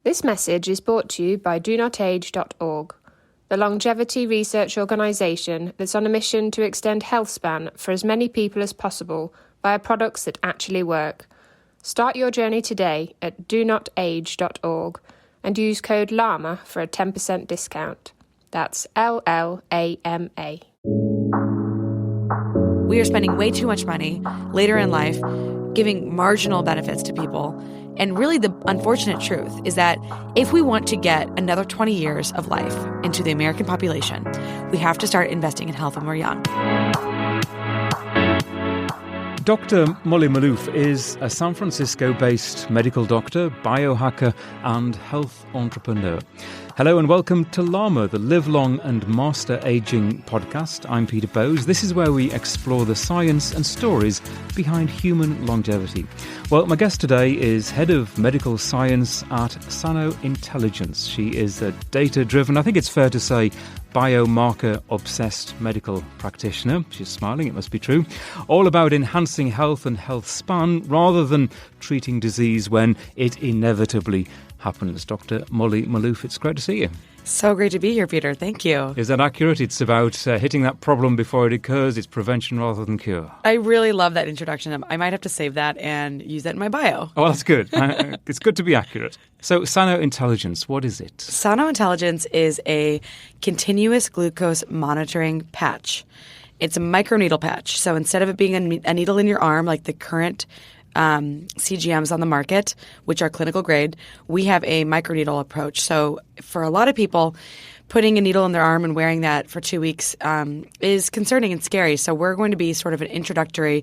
This message is brought to you by DoNotAge.org, the longevity research organisation that's on a mission to extend health span for as many people as possible via products that actually work. Start your journey today at DoNotAge.org and use code LLAMA for a 10% discount. That's LLAMA. We are spending way too much money later in life giving marginal benefits to people. And really the unfortunate truth is that if we want to get another 20 years of life into the American population, we have to start investing in health when we're young. Dr. Molly Maloof is a San Francisco-based medical doctor, biohacker, and health entrepreneur. Hello and welcome to LLAMA, the Live Long and Master Aging podcast. I'm Peter Bowes. This is where we explore the science and stories behind human longevity. Well, my guest today is Head of Medical Science at Sano Intelligence. She is a data-driven, I think it's fair to say, biomarker-obsessed medical practitioner. She's smiling, it must be true. All about enhancing health and health span rather than treating disease when it inevitably happens. Dr. Molly Maloof, it's great to see you. So great to be here, Peter. Thank you. Is that accurate? It's about hitting that problem before it occurs. It's prevention rather than cure. I really love that introduction. I might have to save that and use that in my bio. Oh, well, that's good. It's good to be accurate. So Sano Intelligence, what is it? Sano Intelligence is a continuous glucose monitoring patch. It's a microneedle patch. So instead of it being a needle in your arm like the current CGMs on the market, which are clinical grade, we have a microneedle approach. So for a lot of people, putting a needle in their arm and wearing that for 2 weeks is concerning and scary. So we're going to be sort of an introductory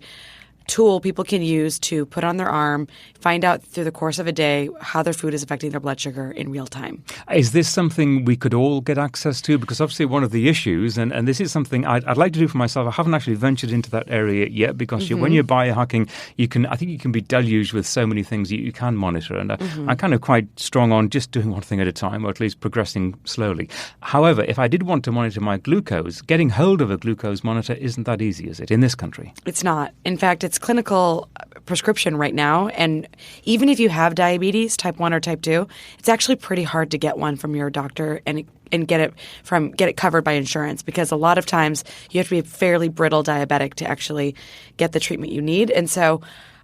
tool people can use to put on their arm, find out through the course of a day how their food is affecting their blood sugar in real time. Is this something we could all get access to? Because obviously one of the issues, and this is something I'd like to do for myself, I haven't actually ventured into that area yet because when you're biohacking, I think you can be deluged with so many things you can monitor. And I'm kind of quite strong on just doing one thing at a time, or at least progressing slowly. However, if I did want to monitor my glucose, getting hold of a glucose monitor isn't that easy, is it, in this country? It's not. In fact, it's clinical prescription right now, and even if you have diabetes, type 1 or type 2, it's actually pretty hard to get one from your doctor and get it covered by insurance, because a lot of times you have to be a fairly brittle diabetic to actually get the treatment you need. And so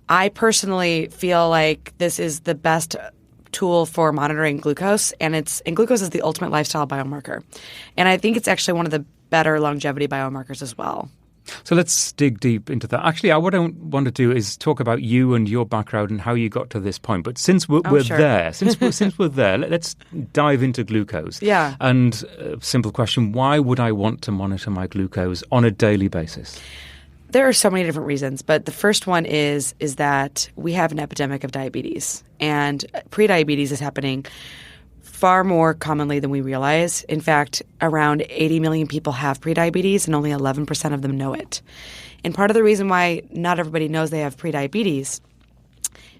I personally feel like this is the best tool for monitoring glucose, and glucose is the ultimate lifestyle biomarker. And I think it's actually one of the better longevity biomarkers as well. So let's dig deep into that. Actually, what I want to do is talk about you and your background and how you got to this point. But since we're there, since we're there, let's dive into glucose. Yeah. And simple question, why would I want to monitor my glucose on a daily basis? There are so many different reasons, but the first one is that we have an epidemic of diabetes, and prediabetes is happening far more commonly than we realize. In fact, around 80 million people have prediabetes and only 11% of them know it. And part of the reason why not everybody knows they have prediabetes,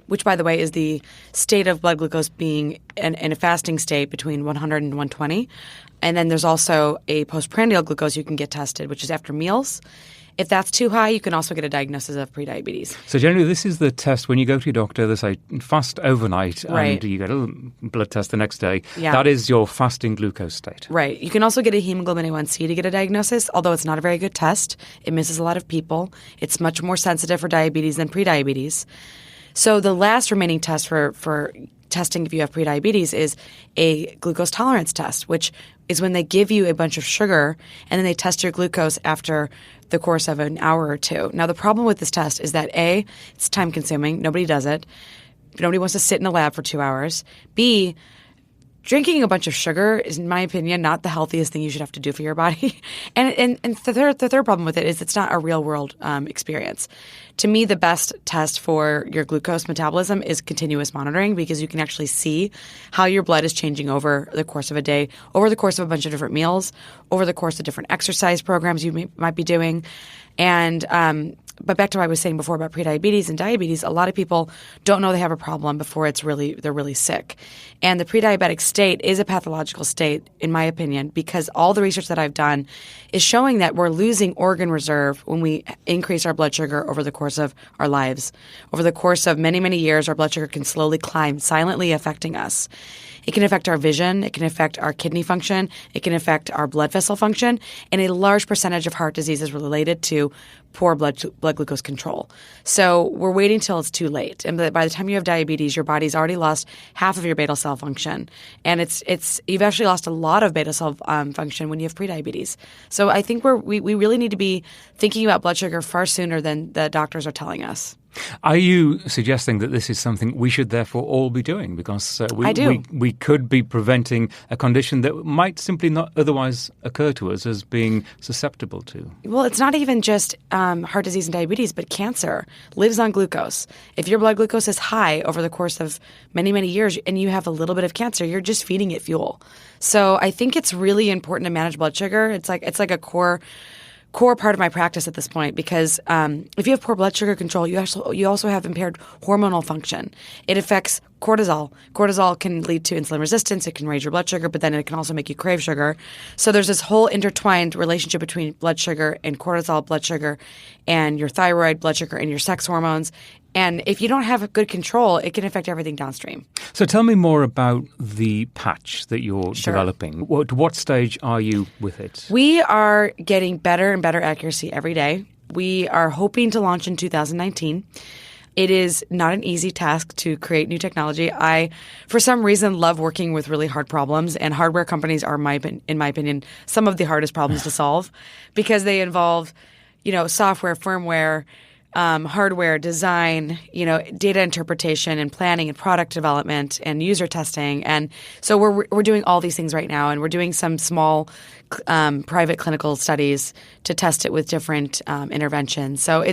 which, by the way, is the state of blood glucose being in a fasting state between 100 and 120. And then there's also a postprandial glucose you can get tested, which is after meals. If that's too high, you can also get a diagnosis of prediabetes. So generally, this is the test when you go to your doctor. They say fast overnight, and you get a blood test the next day. Yeah. That is your fasting glucose state. Right. You can also get a hemoglobin A1C to get a diagnosis, although it's not a very good test. It misses a lot of people. It's much more sensitive for diabetes than prediabetes. So the last remaining test for testing if you have prediabetes is a glucose tolerance test, which is when they give you a bunch of sugar and then they test your glucose after the course of an hour or two. Now, the problem with this test is that A, it's time consuming. Nobody does it. Nobody wants to sit in a lab for 2 hours. B, drinking a bunch of sugar is, in my opinion, not the healthiest thing you should have to do for your body. And the third problem with it is it's not a real-world experience. To me, the best test for your glucose metabolism is continuous monitoring, because you can actually see how your blood is changing over the course of a day, over the course of a bunch of different meals, over the course of different exercise programs you might be doing. And but back to what I was saying before about prediabetes and diabetes, a lot of people don't know they have a problem before they're really sick. And the prediabetic state is a pathological state, in my opinion, because all the research that I've done is showing that we're losing organ reserve when we increase our blood sugar over the course of our lives. Over the course of many, many years, our blood sugar can slowly climb, silently affecting us. It can affect our vision. It can affect our kidney function. It can affect our blood vessel function. And a large percentage of heart disease is related to poor blood glucose control. So we're waiting till it's too late. And by the time you have diabetes, your body's already lost half of your beta cell function. And you've actually lost a lot of beta cell function when you have prediabetes. So I think we really need to be thinking about blood sugar far sooner than the doctors are telling us. Are you suggesting that this is something we should therefore all be doing? Because I do. we could be preventing a condition that might simply not otherwise occur to us as being susceptible to. Well, it's not even just heart disease and diabetes, but cancer lives on glucose. If your blood glucose is high over the course of many, many years and you have a little bit of cancer, you're just feeding it fuel. So I think it's really important to manage blood sugar. It's like a core part of my practice at this point, because if you have poor blood sugar control, you also have impaired hormonal function. It affects cortisol. Cortisol can lead to insulin resistance. It can raise your blood sugar, but then it can also make you crave sugar. So there's this whole intertwined relationship between blood sugar and cortisol, blood sugar and your thyroid, blood sugar and your sex hormones. And if you don't have good control, it can affect everything downstream. So tell me more about the patch that you're Sure. developing. What stage are you with it? We are getting better and better accuracy every day. We are hoping to launch in 2019. It is not an easy task to create new technology. I, for some reason, love working with really hard problems, and hardware companies are, in my opinion, some of the hardest problems to solve because they involve, software, firmware, hardware, design, data interpretation and planning and product development and user testing. And so we're doing all these things right now, and we're doing some small private clinical studies to test it with different interventions. So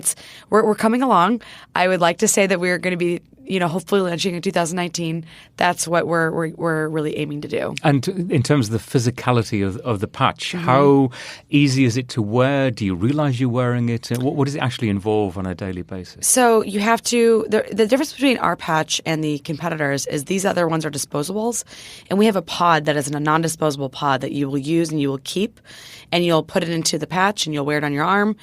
we're coming along. I would like to say that we're going to be hopefully launching in 2019. That's what we're really aiming to do. And in terms of the physicality of the patch, how easy is it to wear? Do you realize you're wearing it? What does it actually involve on a daily basis? So you have to, the difference between our patch and the competitors is these other ones are disposables. And we have a pod that is a non-disposable pod that you will use and you will keep. And you'll put it into the patch and you'll wear it on your arm.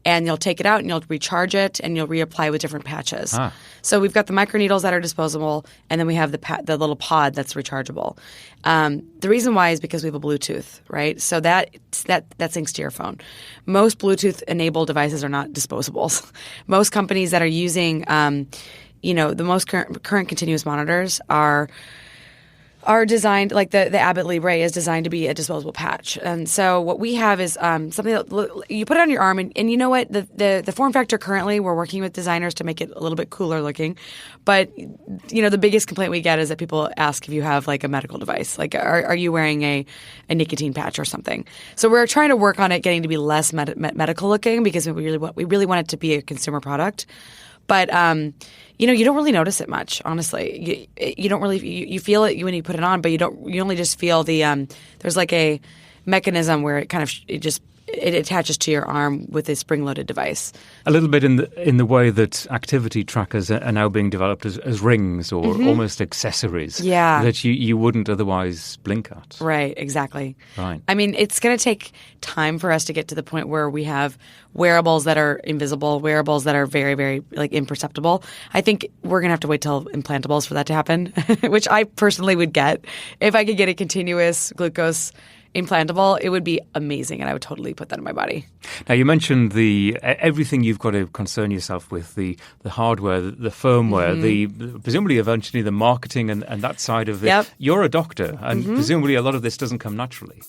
And you'll take it out and you'll recharge it and you'll reapply with different patches. So we've got the microneedles that are disposable, and then we have the little pod that's rechargeable. The reason why is because we have a Bluetooth, right? So that syncs to your phone. Most Bluetooth-enabled devices are not disposables. Most companies that are using, the most current continuous monitors are designed, like the Abbott Libre is designed to be a disposable patch. And so what we have is something that you put it on your arm, and you know what? The form factor currently, we're working with designers to make it a little bit cooler looking. But, the biggest complaint we get is that people ask if you have like a medical device. Like, are you wearing a nicotine patch or something? So we're trying to work on it getting to be less medical looking because we really want it to be a consumer product. But, you don't really notice it much, honestly. You don't really, you feel it when you put it on, but you only just feel there's like a mechanism where it attaches to your arm with a spring-loaded device. A little bit in the way that activity trackers are now being developed as rings or almost accessories that you wouldn't otherwise blink at. Right, exactly. Right. I mean, it's going to take time for us to get to the point where we have wearables that are invisible, wearables that are very, very imperceptible. I think we're going to have to wait till implantables for that to happen, which I personally would get. If I could get a continuous glucose implantable, it would be amazing, and I would totally put that in my body. Now, you mentioned everything you've got to concern yourself with, the hardware, the firmware, presumably eventually the marketing and that side of it. Yep. You're a doctor, and presumably a lot of this doesn't come naturally.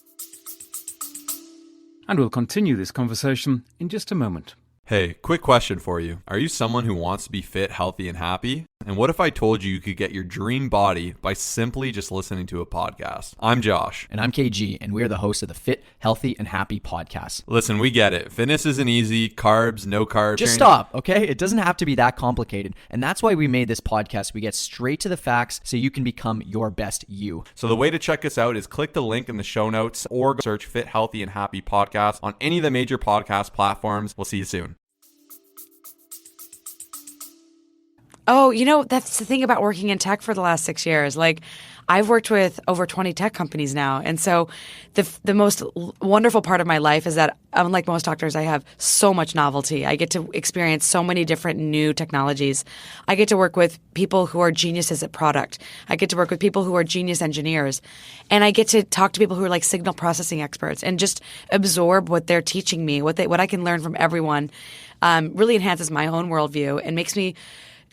And we'll continue this conversation in just a moment. Hey, quick question for you. Are you someone who wants to be fit, healthy, and happy? And what if I told you could get your dream body by simply just listening to a podcast? I'm Josh. And I'm KG, and we're the hosts of the Fit, Healthy, and Happy podcast. Listen, we get it. Fitness isn't easy. Carbs, no carbs. Just stop, okay? It doesn't have to be that complicated. And that's why we made this podcast. We get straight to the facts so you can become your best you. So the way to check us out is click the link in the show notes or search Fit, Healthy, and Happy podcast on any of the major podcast platforms. We'll see you soon. Oh, you know, that's the thing about working in tech for the last 6 years. Like, I've worked with over 20 tech companies now. And so the most wonderful part of my life is that, unlike most doctors, I have so much novelty. I get to experience so many different new technologies. I get to work with people who are geniuses at product. I get to work with people who are genius engineers. And I get to talk to people who are like signal processing experts and just absorb what they're teaching me, what I can learn from everyone. Really enhances my own worldview and makes me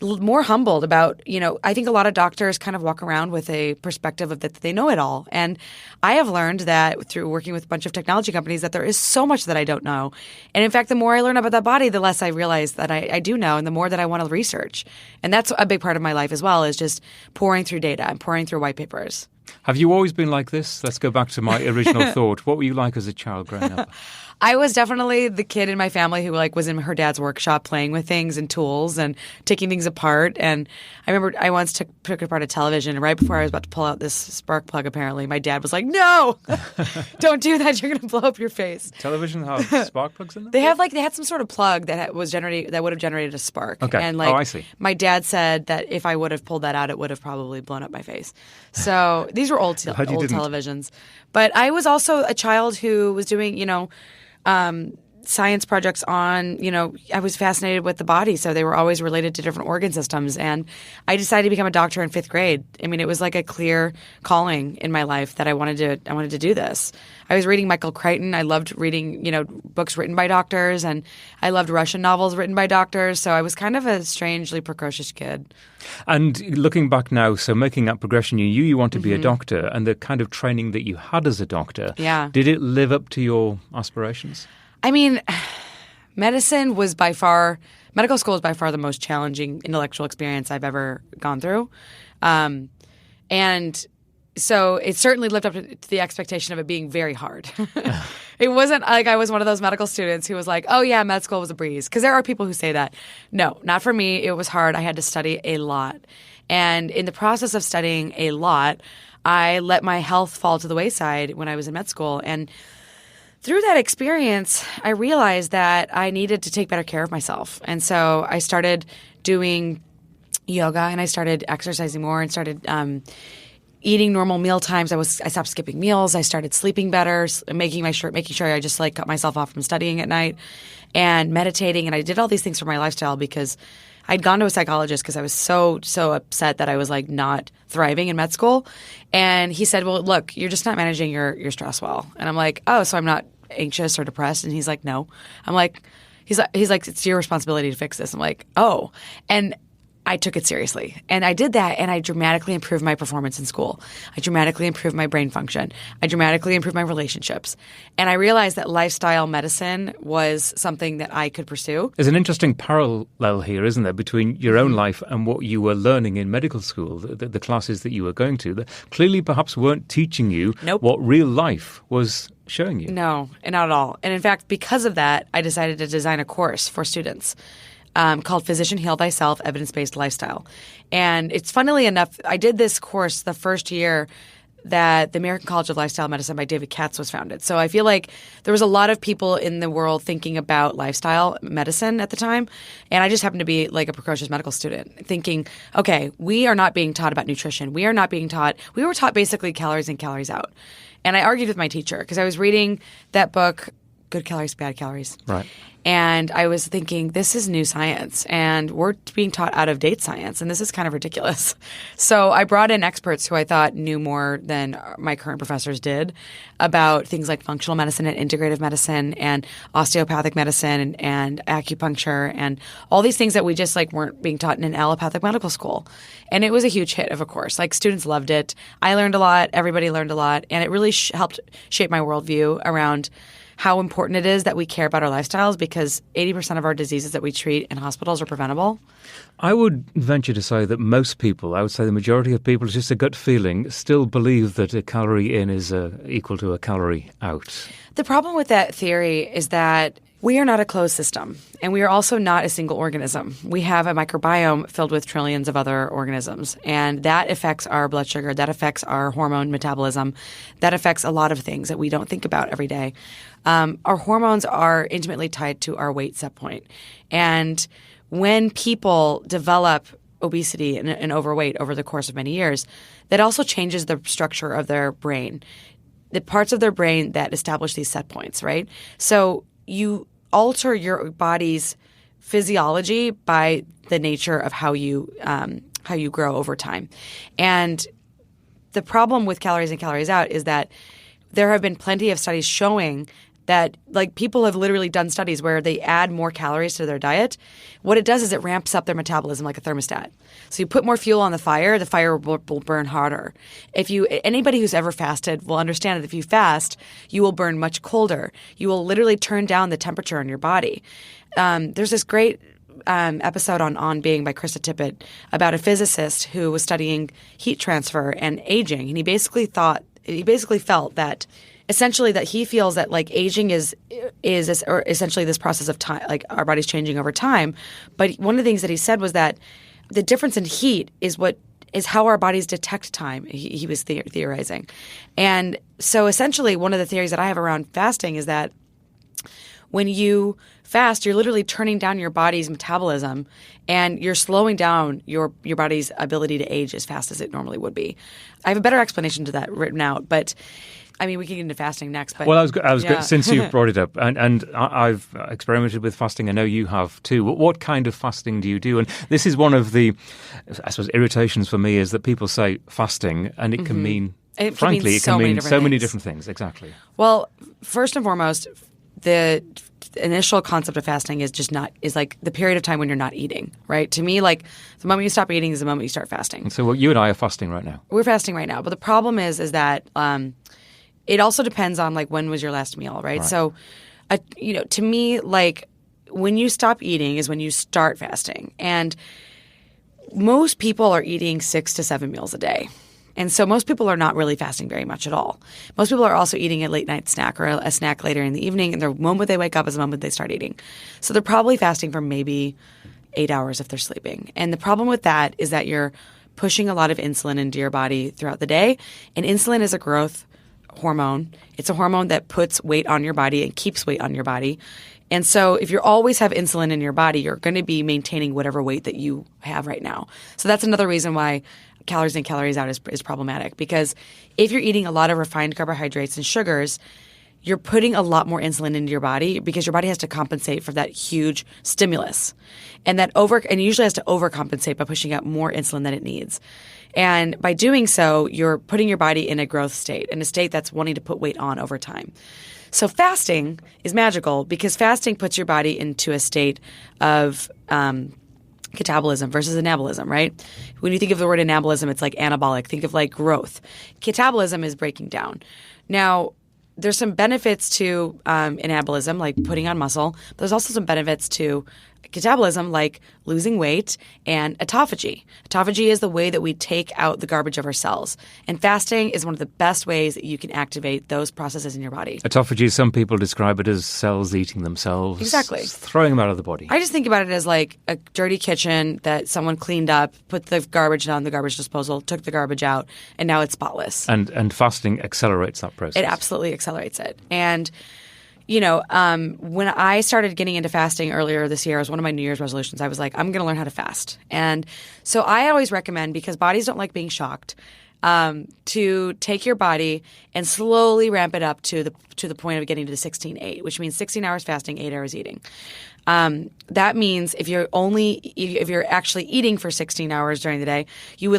more humbled about, I think a lot of doctors kind of walk around with a perspective of that they know it all. And I have learned that through working with a bunch of technology companies that there is so much that I don't know. And in fact, the more I learn about that body, the less I realize that I do know and the more that I want to research. And that's a big part of my life as well, is just pouring through data and pouring through white papers. Have you always been like this? Let's go back to my original thought. What were you like as a child growing up? I was definitely the kid in my family who was in her dad's workshop playing with things and tools and taking things apart. And I remember I once took apart a television, and right before I was about to pull out this spark plug, apparently, my dad was like, "No, don't do that. You're going to blow up your face." Television have spark plugs in them? They had some sort of plug that would have generated a spark. Okay. And I see. My dad said that if I would have pulled that out, it would have probably blown up my face. So these were old televisions. But I was also a child who was doing, science projects on, I was fascinated with the body. So they were always related to different organ systems. And I decided to become a doctor in 5th grade. I mean, it was like a clear calling in my life that I wanted to do this. I was reading Michael Crichton. I loved reading, books written by doctors, and I loved Russian novels written by doctors. So I was kind of a strangely precocious kid. And looking back now, so making that progression, you want to be a doctor, and the kind of training that you had as a doctor, did it live up to your aspirations? I mean, medical school was by far the most challenging intellectual experience I've ever gone through. And so it certainly lived up to the expectation of it being very hard. It wasn't like I was one of those medical students who was like, oh yeah, med school was a breeze. Because there are people who say that. No, not for me. It was hard. I had to study a lot. And in the process of studying a lot, I let my health fall to the wayside when I was in med school. And through that experience, I realized that I needed to take better care of myself. And so I started doing yoga, and I started exercising more, and started eating normal meal times. I stopped skipping meals. I started sleeping better, making sure I just cut myself off from studying at night, and meditating. And I did all these things for my lifestyle because I'd gone to a psychologist because I was so upset that I was like not thriving in med school. And he said, well, look, you're just not managing your stress well. And I'm like, oh, so I'm not anxious or depressed? And he's like, no. I'm like, he's like, it's your responsibility to fix this. I'm like, oh. And I took it seriously. And I did that, and I dramatically improved my performance in school. I dramatically improved my brain function. I dramatically improved my relationships. And I realized that lifestyle medicine was something that I could pursue. There's an interesting parallel here, isn't there, between your own life and what you were learning in medical school, the classes that you were going to, that clearly perhaps weren't teaching you what real life was showing you. No, not at all. And in fact, because of that, I decided to design a course for students called Physician Heal Thyself, Evidence-Based Lifestyle. And it's funnily enough, I did this course the first year that the American College of Lifestyle Medicine by David Katz was founded. So I feel like there was a lot of people in the world thinking about lifestyle medicine at the time. And I just happened to be like a precocious medical student thinking, okay, we are not being taught about nutrition. We were taught basically calories in, calories out. And I argued with my teacher because I was reading that book, Good Calories, Bad Calories. Right. And I was thinking, this is new science, and we're being taught out-of-date science, and this is kind of ridiculous. So I brought in experts who I thought knew more than my current professors did about things like functional medicine and integrative medicine and osteopathic medicine and acupuncture and all these things that we just weren't being taught in an allopathic medical school. And it was a huge hit of a course. Students loved it. I learned a lot. Everybody learned a lot. And it really helped shape my worldview around how important it is that we care about our lifestyles, because 80% of our diseases that we treat in hospitals are preventable. I would venture to say that most people, I would say the majority of people, it's just a gut feeling, still believe that a calorie in is equal to a calorie out. The problem with that theory is that we are not a closed system, and we are also not a single organism. We have a microbiome filled with trillions of other organisms, and that affects our blood sugar, that affects our hormone metabolism, that affects a lot of things that we don't think about every day. Our hormones are intimately tied to our weight set point. And when people develop obesity and overweight over the course of many years, that also changes the structure of their brain, the parts of their brain that establish these set points, right? So you alter your body's physiology by the nature of how you grow over time. And the problem with calories in, calories out is that there have been plenty of studies showing that, like, people have literally done studies where they add more calories to their diet. What it does is it ramps up their metabolism like a thermostat. So you put more fuel on the fire will burn harder. Anybody who's ever fasted will understand that if you fast, you will burn much colder. You will literally turn down the temperature in your body. There's this great episode on Being by Krista Tippett about a physicist who was studying heat transfer and aging, and he basically felt that essentially that he feels that, like, aging is essentially this process of time, like our body's changing over time. But one of the things that he said was that the difference in heat is how our bodies detect time. He was theorizing, and so essentially one of the theories that I have around fasting is that when you fast, you're literally turning down your body's metabolism, and you're slowing down your body's ability to age as fast as it normally would be. I have a better explanation to that written out, but I mean, we can get into fasting next. But well, I was good, since you've brought it up, and I've experimented with fasting. I know you have too. What kind of fasting do you do? And this is one of the, I suppose, irritations for me, is that people say fasting, and it can mean, frankly, it can mean so many different things. Exactly. Well, first and foremost, the initial concept of fasting is like the period of time when you're not eating, right? To me, like, the moment you stop eating is the moment you start fasting. And so you and I are fasting right now. We're fasting right now, but the problem is that it also depends on, like, when was your last meal, right? So, to me, like, when you stop eating is when you start fasting, and most people are eating 6 to 7 meals a day. And so most people are not really fasting very much at all. Most people are also eating a late night snack or a snack later in the evening, and the moment they wake up is the moment they start eating. So they're probably fasting for maybe 8 hours if they're sleeping. And the problem with that is that you're pushing a lot of insulin into your body throughout the day. And insulin is a growth hormone. It's a hormone that puts weight on your body and keeps weight on your body. And so if you always have insulin in your body, you're going to be maintaining whatever weight that you have right now. So that's another reason why calories in, calories out is problematic, because if you're eating a lot of refined carbohydrates and sugars, you're putting a lot more insulin into your body because your body has to compensate for that huge stimulus, and it usually has to overcompensate by pushing out more insulin than it needs. And by doing so, you're putting your body in a growth state, in a state that's wanting to put weight on over time. So fasting is magical because fasting puts your body into a state of catabolism versus anabolism, right? When you think of the word anabolism, it's like anabolic. Think of like growth. Catabolism is breaking down. Now, there's some benefits to anabolism, like putting on muscle. But there's also some benefits to catabolism, like losing weight, and autophagy. Autophagy is the way that we take out the garbage of our cells. And fasting is one of the best ways that you can activate those processes in your body. Autophagy, some people describe it as cells eating themselves. Exactly. Throwing them out of the body. I just think about it as like a dirty kitchen that someone cleaned up, put the garbage down the garbage disposal, took the garbage out, and now it's spotless. And fasting accelerates that process. It absolutely accelerates it. And when I started getting into fasting earlier this year, as one of my New Year's resolutions, I was like, I'm going to learn how to fast. And so I always recommend, because bodies don't like being shocked, to take your body and slowly ramp it up to the point of getting to the 16-8, which means 16 hours fasting, 8 hours eating. That means if you're actually eating for 16 hours during the day, you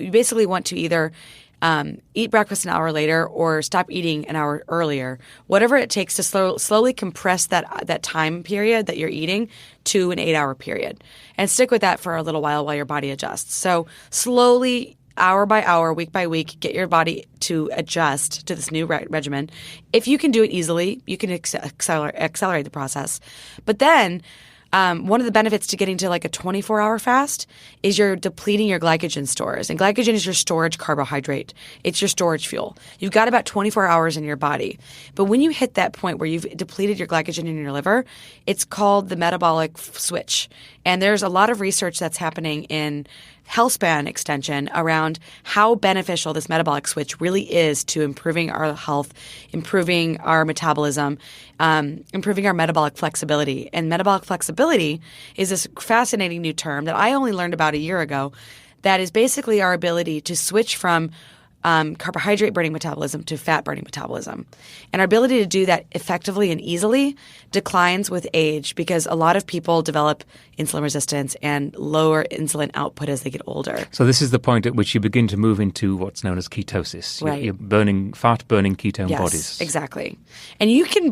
basically want to either eat breakfast an hour later or stop eating an hour earlier, whatever it takes to slowly compress that time period that you're eating to an 8-hour period, and stick with that for a little while your body adjusts. So slowly, hour by hour, week by week, get your body to adjust to this new regimen. If you can do it easily, you can accelerate the process. But then one of the benefits to getting to like a 24-hour fast is you're depleting your glycogen stores. And glycogen is your storage carbohydrate. It's your storage fuel. You've got about 24 hours in your body. But when you hit that point where you've depleted your glycogen in your liver, it's called the metabolic switch. And there's a lot of research that's happening in health span extension around how beneficial this metabolic switch really is to improving our health, improving our metabolism, improving our metabolic flexibility. And metabolic flexibility is this fascinating new term that I only learned about a year ago that is basically our ability to switch from carbohydrate burning metabolism to fat burning metabolism. And our ability to do that effectively and easily declines with age because a lot of people develop insulin resistance and lower insulin output as they get older. So this is the point at which you begin to move into what's known as ketosis. Right. You're burning fat-burning ketone Yes, bodies. exactly. And you can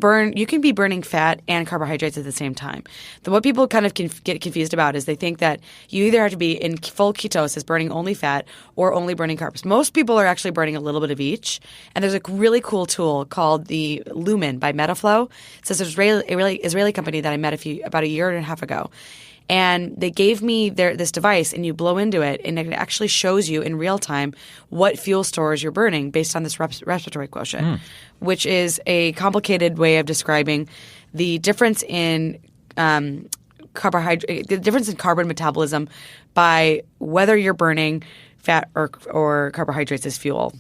be burning fat and carbohydrates at the same time. What people kind of get confused about is they think that you either have to be in full ketosis, burning only fat, or only burning carbs. Most people are actually burning a little bit of each. And there's a really cool tool called the Lumen by Metaflow. It's this Israeli company that I met about a year and a half ago. And they gave me this device, and you blow into it, and it actually shows you in real time what fuel stores you're burning based on this respiratory quotient, which is a complicated way of describing the difference in the difference in carbon metabolism by whether you're burning fat or carbohydrates as fuel.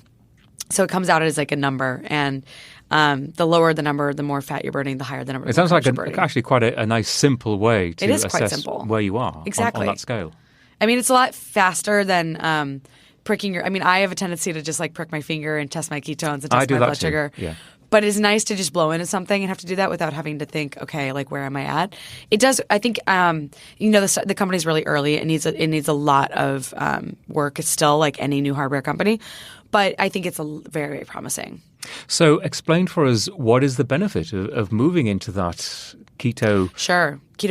So it comes out as like a number, and the lower the number, the more fat you're burning, the higher the number. It sounds like actually quite a nice, simple way to assess where you are on that scale. I mean, it's a lot faster than pricking your – I mean, I have a tendency to just like prick my finger and test my ketones and test my blood sugar. Yeah. But it's nice to just blow into something and have to do that without having to think, okay, like where am I at? It does. I think the company's really early. It needs a lot of work. It's still like any new hardware company, but I think it's very, very promising. So explain for us what is the benefit of moving into that keto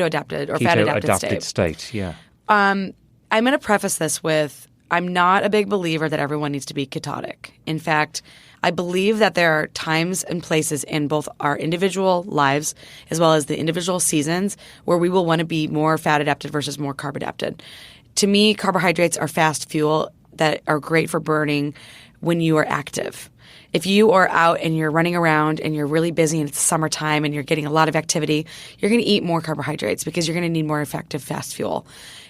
adapted or fat adapted state. Yeah. I'm going to preface this with I'm not a big believer that everyone needs to be ketotic. In fact, I believe that there are times and places in both our individual lives as well as the individual seasons where we will want to be more fat adapted versus more carb adapted. To me, carbohydrates are fast fuel that are great for burning when you are active. If you are out and you're running around and you're really busy and it's summertime and you're getting a lot of activity, you're going to eat more carbohydrates because you're going to need more effective fast fuel.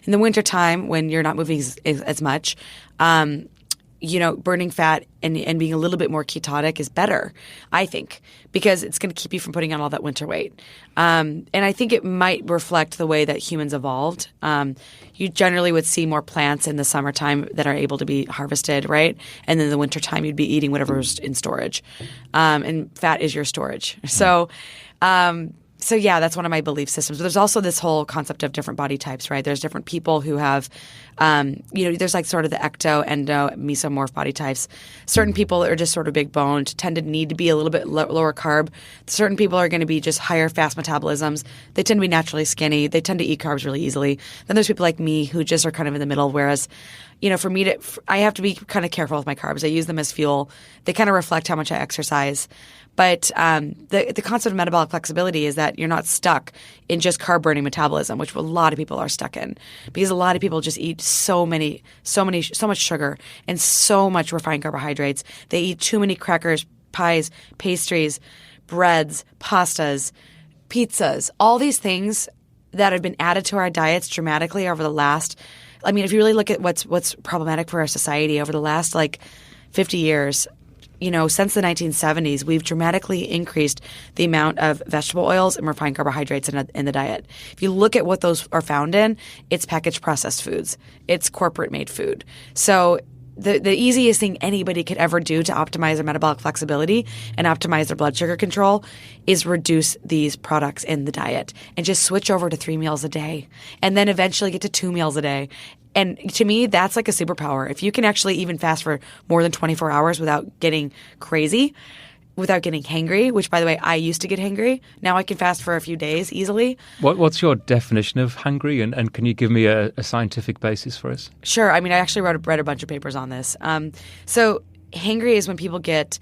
In the wintertime, when you're not moving as much, burning fat and being a little bit more ketotic is better, I think, because it's going to keep you from putting on all that winter weight. And I think it might reflect the way that humans evolved. You generally would see more plants in the summertime that are able to be harvested, right? And then in the wintertime, you'd be eating whatever's in storage. And fat is your storage. So yeah, that's one of my belief systems. But there's also this whole concept of different body types, right? There's different people who have, there's like sort of the ecto, endo, mesomorph body types. Certain people are just sort of big boned, tend to need to be a little bit lower carb. Certain people are going to be just higher fast metabolisms. They tend to be naturally skinny. They tend to eat carbs really easily. Then there's people like me who just are kind of in the middle, whereas for me I have to be kind of careful with my carbs. I use them as fuel. They kind of reflect how much I exercise. But the concept of metabolic flexibility is that you're not stuck in just carb burning metabolism, which a lot of people are stuck in, because a lot of people just eat so much sugar and so much refined carbohydrates. They eat too many crackers, pies, pastries, breads, pastas, pizzas, all these things that have been added to our diets dramatically over the last. I mean, if you really look at what's problematic for our society over the last 50 years. Since the 1970s, we've dramatically increased the amount of vegetable oils and refined carbohydrates in the diet. If you look at what those are found in, it's packaged processed foods. It's corporate-made food. So the easiest thing anybody could ever do to optimize their metabolic flexibility and optimize their blood sugar control is reduce these products in the diet and just switch over to 3 meals a day and then eventually get to 2 meals a day. And to me, that's like a superpower. If you can actually even fast for more than 24 hours without getting crazy, without getting hangry, which, by the way, I used to get hangry. Now I can fast for a few days easily. What's your definition of hangry? And can you give me a scientific basis for us? Sure. I mean, I actually read a bunch of papers on this. So hangry is when people get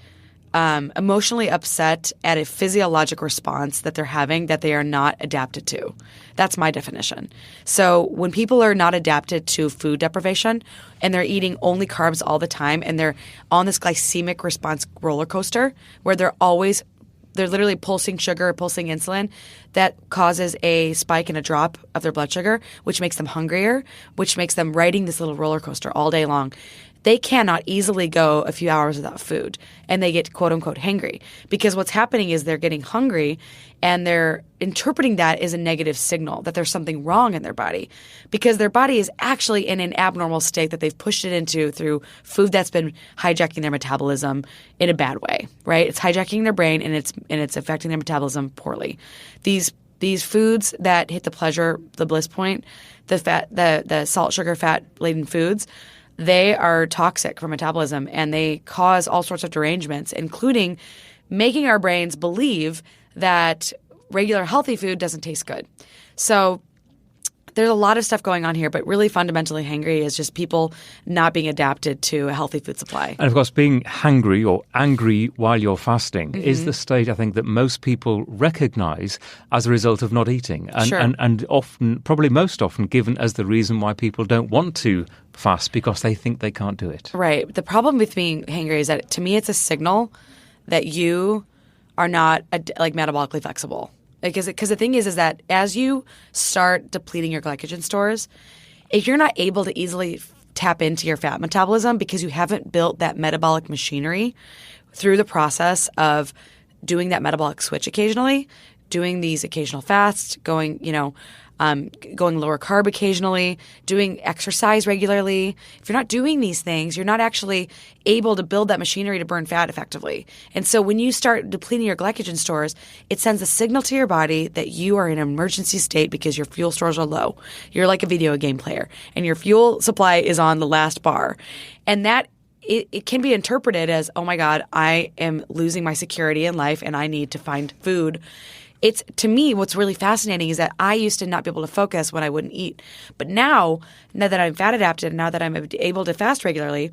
emotionally upset at a physiologic response that they're having that they are not adapted to. That's my definition. So when people are not adapted to food deprivation and they're eating only carbs all the time and they're on this glycemic response roller coaster where they're always they're literally pulsing sugar, pulsing insulin that causes a spike and a drop of their blood sugar, which makes them hungrier, which makes them riding this little roller coaster all day long. They cannot easily go a few hours without food, and they get quote unquote hangry, because what's happening is they're getting hungry and they're interpreting that as a negative signal that there's something wrong in their body, because their body is actually in an abnormal state that they've pushed it into through food that's been hijacking their metabolism in a bad way, right? It's hijacking their brain and it's affecting their metabolism poorly. These foods that hit the bliss point, the salt, sugar, fat laden foods, they are toxic for metabolism, and they cause all sorts of derangements, including making our brains believe that regular healthy food doesn't taste good. So there's a lot of stuff going on here, but really fundamentally hangry is just people not being adapted to a healthy food supply. And of course, being hangry or angry while you're fasting is the state, I think, that most people recognize as a result of not eating. And often, probably most often, given as the reason why people don't want to fast, because they think they can't do it. Right. The problem with being hangry is that, to me, it's a signal that you are not metabolically flexible. Because the thing is that as you start depleting your glycogen stores, if you're not able to easily tap into your fat metabolism because you haven't built that metabolic machinery through the process of doing that metabolic switch occasionally, doing these occasional fasts, going lower carb occasionally, doing exercise regularly. If you're not doing these things, you're not actually able to build that machinery to burn fat effectively. And so when you start depleting your glycogen stores, it sends a signal to your body that you are in an emergency state because your fuel stores are low. You're like a video game player, and your fuel supply is on the last bar. And that it can be interpreted as, oh my God, I am losing my security in life and I need to find food. It's, to me, what's really fascinating is that I used to not be able to focus when I wouldn't eat. But now that I'm fat adapted, now that I'm able to fast regularly,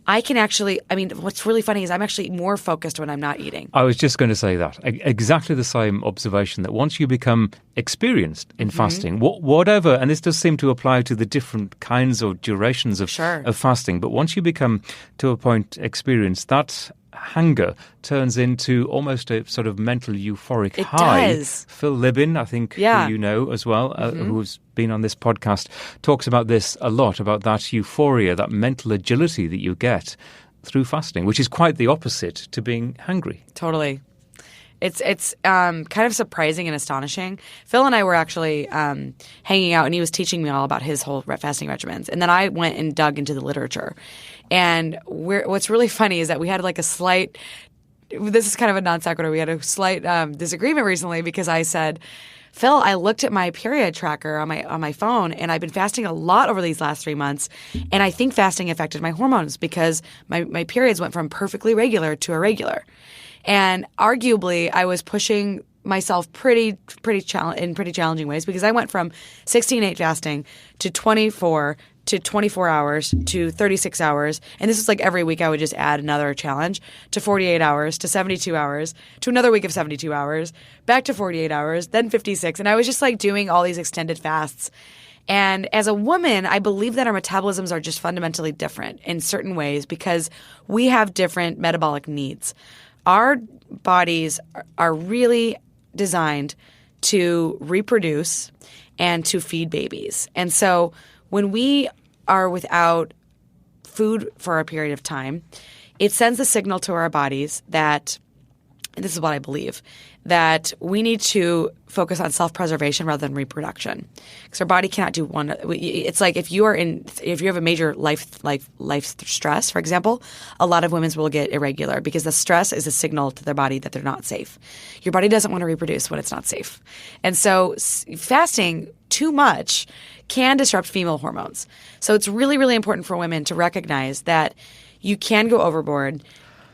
I can actually, what's really funny is I'm actually more focused when I'm not eating. I was just going to say that. Exactly the same observation, that once you become experienced in fasting, whatever, and this does seem to apply to the different kinds or durations of fasting, but once you become to a point experienced, that hunger turns into almost a sort of mental euphoric high. Does. Phil Libin, I think, who you know as well, who's been on this podcast, talks about this a lot, about that euphoria, that mental agility that you get through fasting, which is quite the opposite to being hungry. Totally. It's kind of surprising and astonishing. Phil and I were actually hanging out, and he was teaching me all about his whole fasting regimens. And then I went and dug into the literature. And what's really funny is that we had like a slight – this is kind of a non sequitur. We had a slight disagreement recently because I said, Phil, I looked at my period tracker on my phone, and I've been fasting a lot over these last 3 months, and I think fasting affected my hormones because my periods went from perfectly regular to irregular. And arguably, I was pushing myself in pretty challenging ways, because I went from 16/8 fasting to 24 to 24 hours to 36 hours. And this is like every week I would just add another challenge, to 48 hours, to 72 hours, to another week of 72 hours, back to 48 hours, then 56. And I was just like doing all these extended fasts. And as a woman, I believe that our metabolisms are just fundamentally different in certain ways because we have different metabolic needs. Our bodies are really designed to reproduce and to feed babies. And so when we are without food for a period of time, it sends a signal to our bodies that, and this is what I believe, that we need to focus on self-preservation rather than reproduction, because our body cannot do one. It's like if you have a major life stress, for example, a lot of women will get irregular because the stress is a signal to their body that they're not safe. Your body doesn't want to reproduce when it's not safe, and so fasting too much can disrupt female hormones. So it's really, really important for women to recognize that you can go overboard.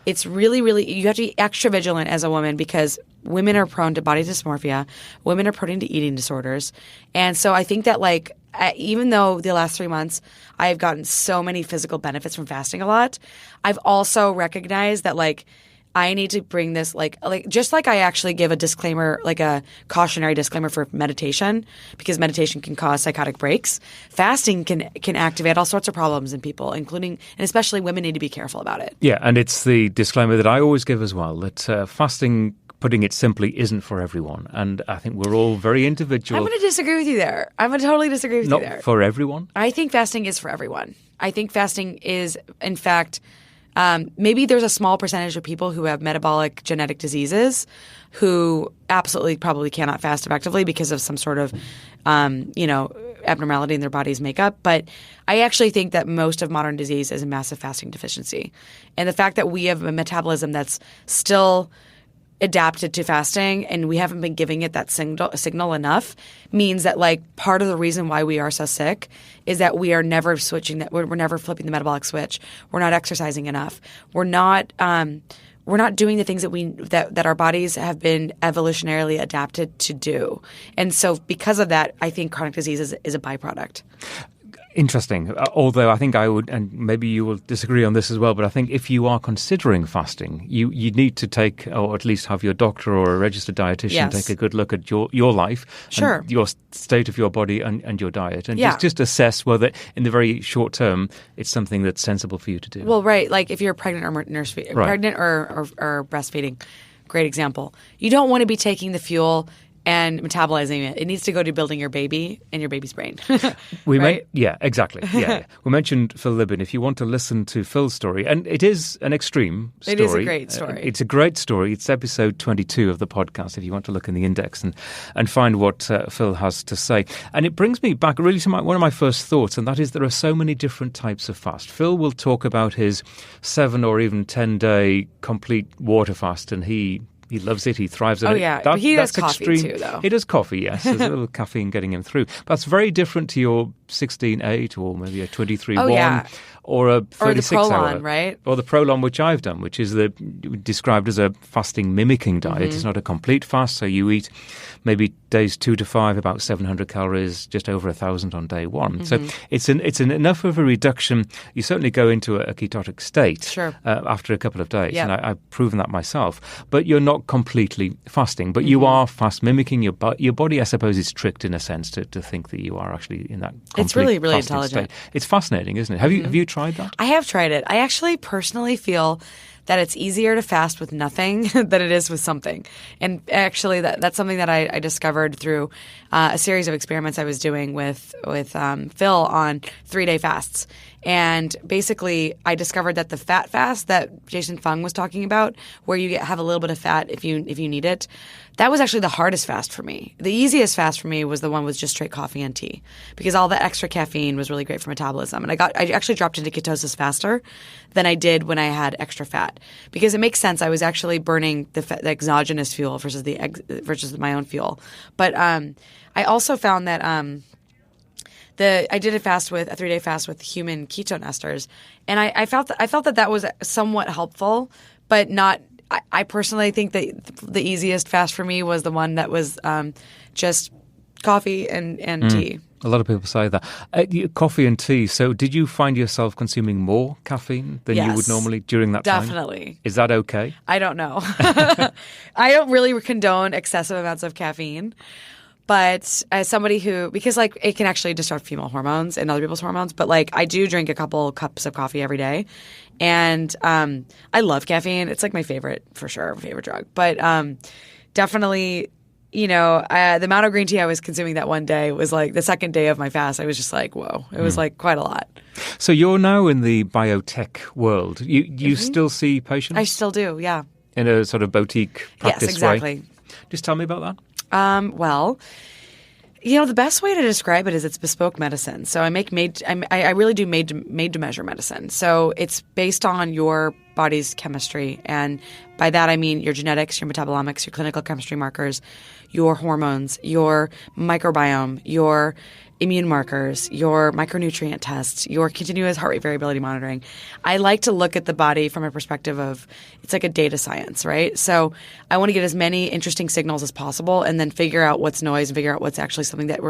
It's really, really, you have to be extra vigilant as a woman because women are prone to body dysmorphia. Women are prone to eating disorders. And so I think that even though the last 3 months I have gotten so many physical benefits from fasting a lot, I've also recognized that I need to bring this just like I actually give a disclaimer, like a cautionary disclaimer for meditation, because meditation can cause psychotic breaks. Fasting can activate all sorts of problems in people, including and especially women need to be careful about it. Yeah, and it's the disclaimer that I always give as well, that fasting putting it simply, isn't for everyone. And I think we're all very individual. I'm going to disagree with you there. I'm going to totally disagree with you there. Not for everyone? I think fasting is for everyone. I think fasting is, in fact, maybe there's a small percentage of people who have metabolic genetic diseases who absolutely probably cannot fast effectively because of some sort of, abnormality in their body's makeup. But I actually think that most of modern disease is a massive fasting deficiency. And the fact that we have a metabolism that's still adapted to fasting and we haven't been giving it that signal enough means that like part of the reason why we are so sick is that we are never switching that we're never flipping the metabolic switch. We're not exercising enough. We're not doing the things that our bodies have been evolutionarily adapted to do. And so because of that, I think chronic disease is a byproduct. Interesting. Although I think I would, and maybe you will disagree on this as well, but I think if you are considering fasting, you need to take, or at least have your doctor or a registered dietitian take a good look at your life, and your state of your body and your diet, and just assess whether in the very short term it's something that's sensible for you to do. Well, right. Like if you're pregnant or pregnant or breastfeeding, great example. You don't want to be taking the fuel and metabolizing it. It needs to go to building your baby and your baby's brain. Exactly. Yeah. We mentioned Phil Libin. If you want to listen to Phil's story, and it is an extreme story. It is a great story. It's a great story. It's episode 22 of the podcast, if you want to look in the index and find what Phil has to say. And it brings me back really to one of my first thoughts, and that is there are so many different types of fast. Phil will talk about his 7 or even 10-day complete water fast, and he loves it. He thrives on it. Oh, yeah. He does coffee too, though. He does coffee, yes. There's a little caffeine getting him through. That's very different to your 16-8 or maybe a 23-1 or a 36-hour. Or the Prolon, right? Or the Prolon, which I've done, which is described as a fasting mimicking diet. It's not a complete fast, so you eat maybe days 2 to 5, about 700 calories, just over 1,000 on day 1. So it's enough of a reduction. You certainly go into a ketotic state after a couple of days, and I've proven that myself. But you're not completely fasting, but you are fast mimicking. Your body, I suppose, is tricked in a sense to think that you are actually in that complete It's really fasting intelligent. state. It's fascinating, isn't it? Have you tried that? I have tried it. I actually personally feel that it's easier to fast with nothing than it is with something. And actually, that's something that I discovered through a series of experiments I was doing with Phil on 3-day fasts. And basically, I discovered that the fat fast that Jason Fung was talking about, where you have a little bit of fat if you need it, that was actually the hardest fast for me. The easiest fast for me was the one with just straight coffee and tea, because all the extra caffeine was really great for metabolism. And I actually dropped into ketosis faster than I did when I had extra fat, because it makes sense. I was actually burning the exogenous fuel versus my own fuel. But I also found that I did a 3-day fast with human ketone esters, and I felt that was somewhat helpful, but not. I personally think that the easiest fast for me was the one that was just coffee and tea. A lot of people say that. Coffee and tea. So did you find yourself consuming more caffeine than you would normally during that time? Definitely. Is that okay? I don't know. I don't really condone excessive amounts of caffeine. But as somebody because like it can actually disrupt female hormones and other people's hormones, but like I do drink a couple cups of coffee every day, and I love caffeine. It's like my favorite drug. But definitely, the amount of green tea I was consuming that one day was like the second day of my fast. I was just like, whoa, it was like quite a lot. So you're now in the biotech world. You still see patients? I still do, yeah. In a sort of boutique practice Yes, exactly. way? Just tell me about that. Well, the best way to describe it is it's bespoke medicine. So I really do made to measure medicine. So it's based on your body's chemistry, and by that I mean your genetics, your metabolomics, your clinical chemistry markers, your hormones, your microbiome, your immune markers, your micronutrient tests, your continuous heart rate variability monitoring. I like to look at the body from a perspective of it's like a data science, right? So I want to get as many interesting signals as possible and then figure out what's noise and figure out what's actually something that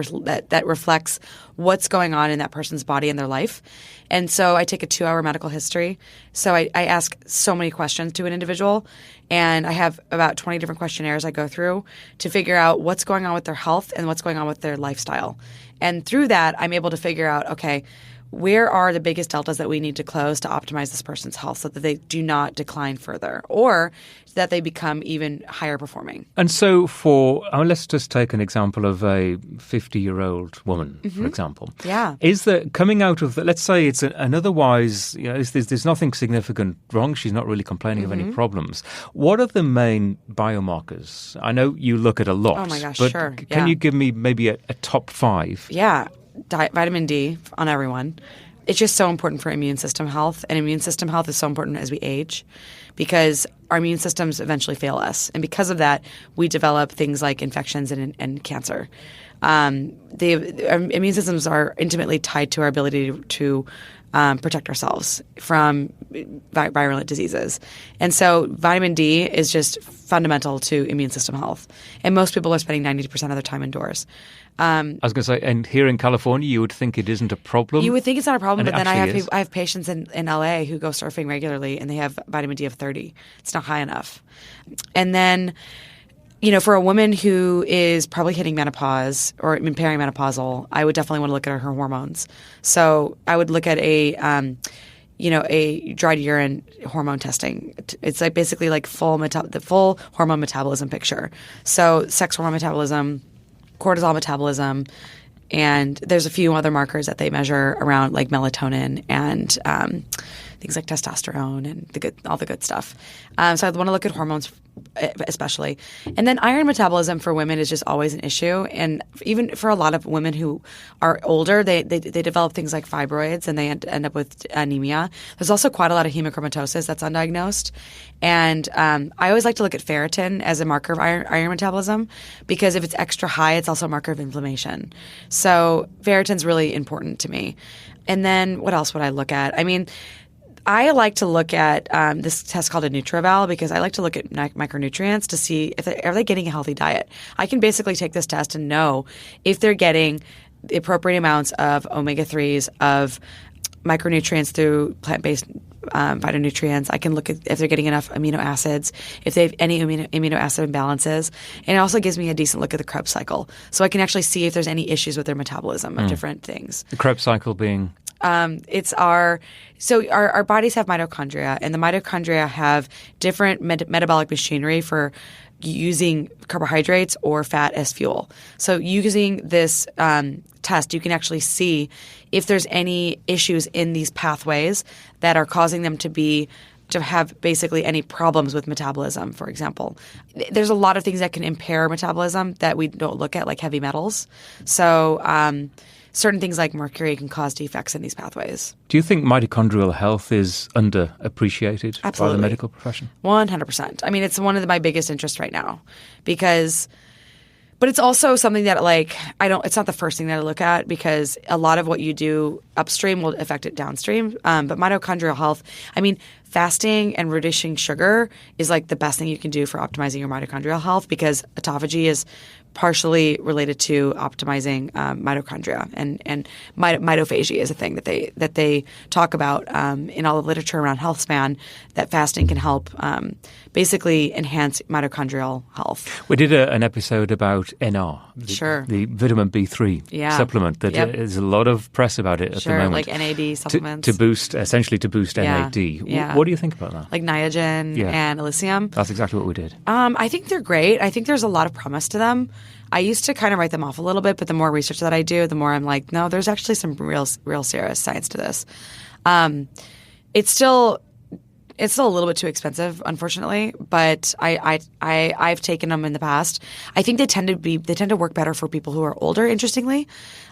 reflects what's going on in that person's body and their life. And so I take a 2-hour medical history. So I ask so many questions to an individual, and I have about 20 different questionnaires I go through to figure out what's going on with their health and what's going on with their lifestyle. And through that, I'm able to figure out, okay, where are the biggest deltas that we need to close to optimize this person's health so that they do not decline further or that they become even higher performing. And so let's just take an example of a 50-year-old woman, for example. Yeah. Is there, coming out of, let's say it's an otherwise, there's nothing significant wrong, she's not really complaining of any problems. What are the main biomarkers? I know you look at a lot. Oh my gosh, but sure. Can you give me maybe a top 5? Yeah. Vitamin D on everyone. It's just so important for immune system health. And immune system health is so important as we age because our immune systems eventually fail us. And because of that, we develop things like infections and cancer. Our immune systems are intimately tied to our ability to protect ourselves from virulent diseases. And so vitamin D is just fundamental to immune system health. And most people are spending 90% of their time indoors. I was going to say, and here in California, you would think it isn't a problem? You would think it's not a problem, And but then I actually have patients in LA who go surfing regularly and they have vitamin D of 30. It's not high enough. And then, for a woman who is probably hitting menopause or perimenopausal, I would definitely want to look at her hormones. So I would look at a dried urine hormone testing. It's like basically like the full hormone metabolism picture. So sex hormone metabolism, cortisol metabolism, and there's a few other markers that they measure around like melatonin and things like testosterone and all the good stuff. So I'd want to look at hormones especially. And then iron metabolism for women is just always an issue. And even for a lot of women who are older, they develop things like fibroids and they end up with anemia. There's also quite a lot of hemochromatosis that's undiagnosed. And I always like to look at ferritin as a marker of iron metabolism because if it's extra high, it's also a marker of inflammation. So ferritin's really important to me. And then what else would I look at? I mean, I like to look at this test called a NutriEval because I like to look at micronutrients to see if are they getting a healthy diet. I can basically take this test and know if they're getting the appropriate amounts of omega-3s, of micronutrients through plant-based phytonutrients. I can look at if they're getting enough amino acids, if they have any amino acid imbalances. And it also gives me a decent look at the Krebs cycle. So I can actually see if there's any issues with their metabolism of different things. The Krebs cycle being? It's our bodies have mitochondria, and the mitochondria have different metabolic machinery for using carbohydrates or fat as fuel. So using this test, you can actually see if there's any issues in these pathways that are causing them to have basically any problems with metabolism, for example. There's a lot of things that can impair metabolism that we don't look at, like heavy metals. So certain things like mercury can cause defects in these pathways. Do you think mitochondrial health is underappreciated Absolutely. by the medical profession? 100%. I mean, it's one of my biggest interests right now but it's also something that it's not the first thing that I look at because a lot of what you do upstream will affect it downstream. But mitochondrial health, I mean, fasting and reducing sugar is like the best thing you can do for optimizing your mitochondrial health because autophagy is partially related to optimizing mitochondria, and mitophagy is a thing that they talk about in all the literature around health span. That fasting can help basically enhance mitochondrial health. We did an episode about NR, the vitamin B3 supplement. There's a lot of press about it at the moment. Like NAD supplements to boost NAD. Yeah. What do you think about that? Like niagen and elysium. That's exactly what we did. I think they're great. I think there's a lot of promise to them. I used to kind of write them off a little bit, but the more research that I do, the more I'm like, no, there's actually some real serious science to this. It's still a little bit too expensive, unfortunately, but I've taken them in the past. I think they tend to work better for people who are older. Interestingly,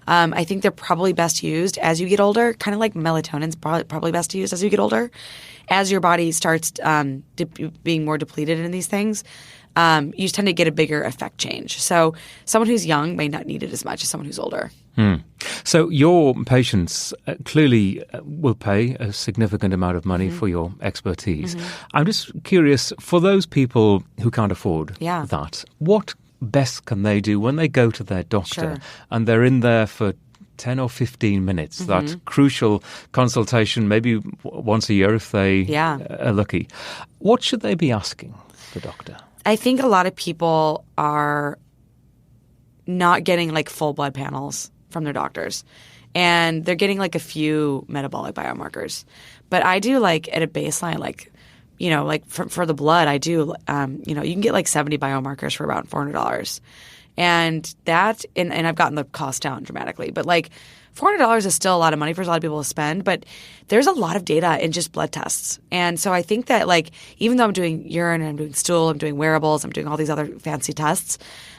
I think they're probably best used as you get older. Kind of like melatonin's probably best used as you get older, as your body starts being more depleted in these things. You tend to get a bigger effect change. So someone who's young may not need it as much as someone who's older. So your patients clearly will pay a significant amount of money for your expertise. I'm just curious, for those people who can't afford that, what best can they do when they go to their doctor and they're in there for 10 or 15 minutes, that crucial consultation, maybe once a year if they are lucky. What should they be asking the doctor? I think a lot of people are not getting like full blood panels from their doctors. and they're getting like a few metabolic biomarkers. But I do like at a baseline, like, like for the blood, I do, you can get like 70 biomarkers for about $400. And that, and I've gotten the cost down dramatically, but like $400 is still a lot of money for a lot of people to spend, but there's a lot of data in just blood tests. And so I think that like, even though I'm doing urine and I'm doing stool, I'm doing wearables, I'm doing all these other fancy tests,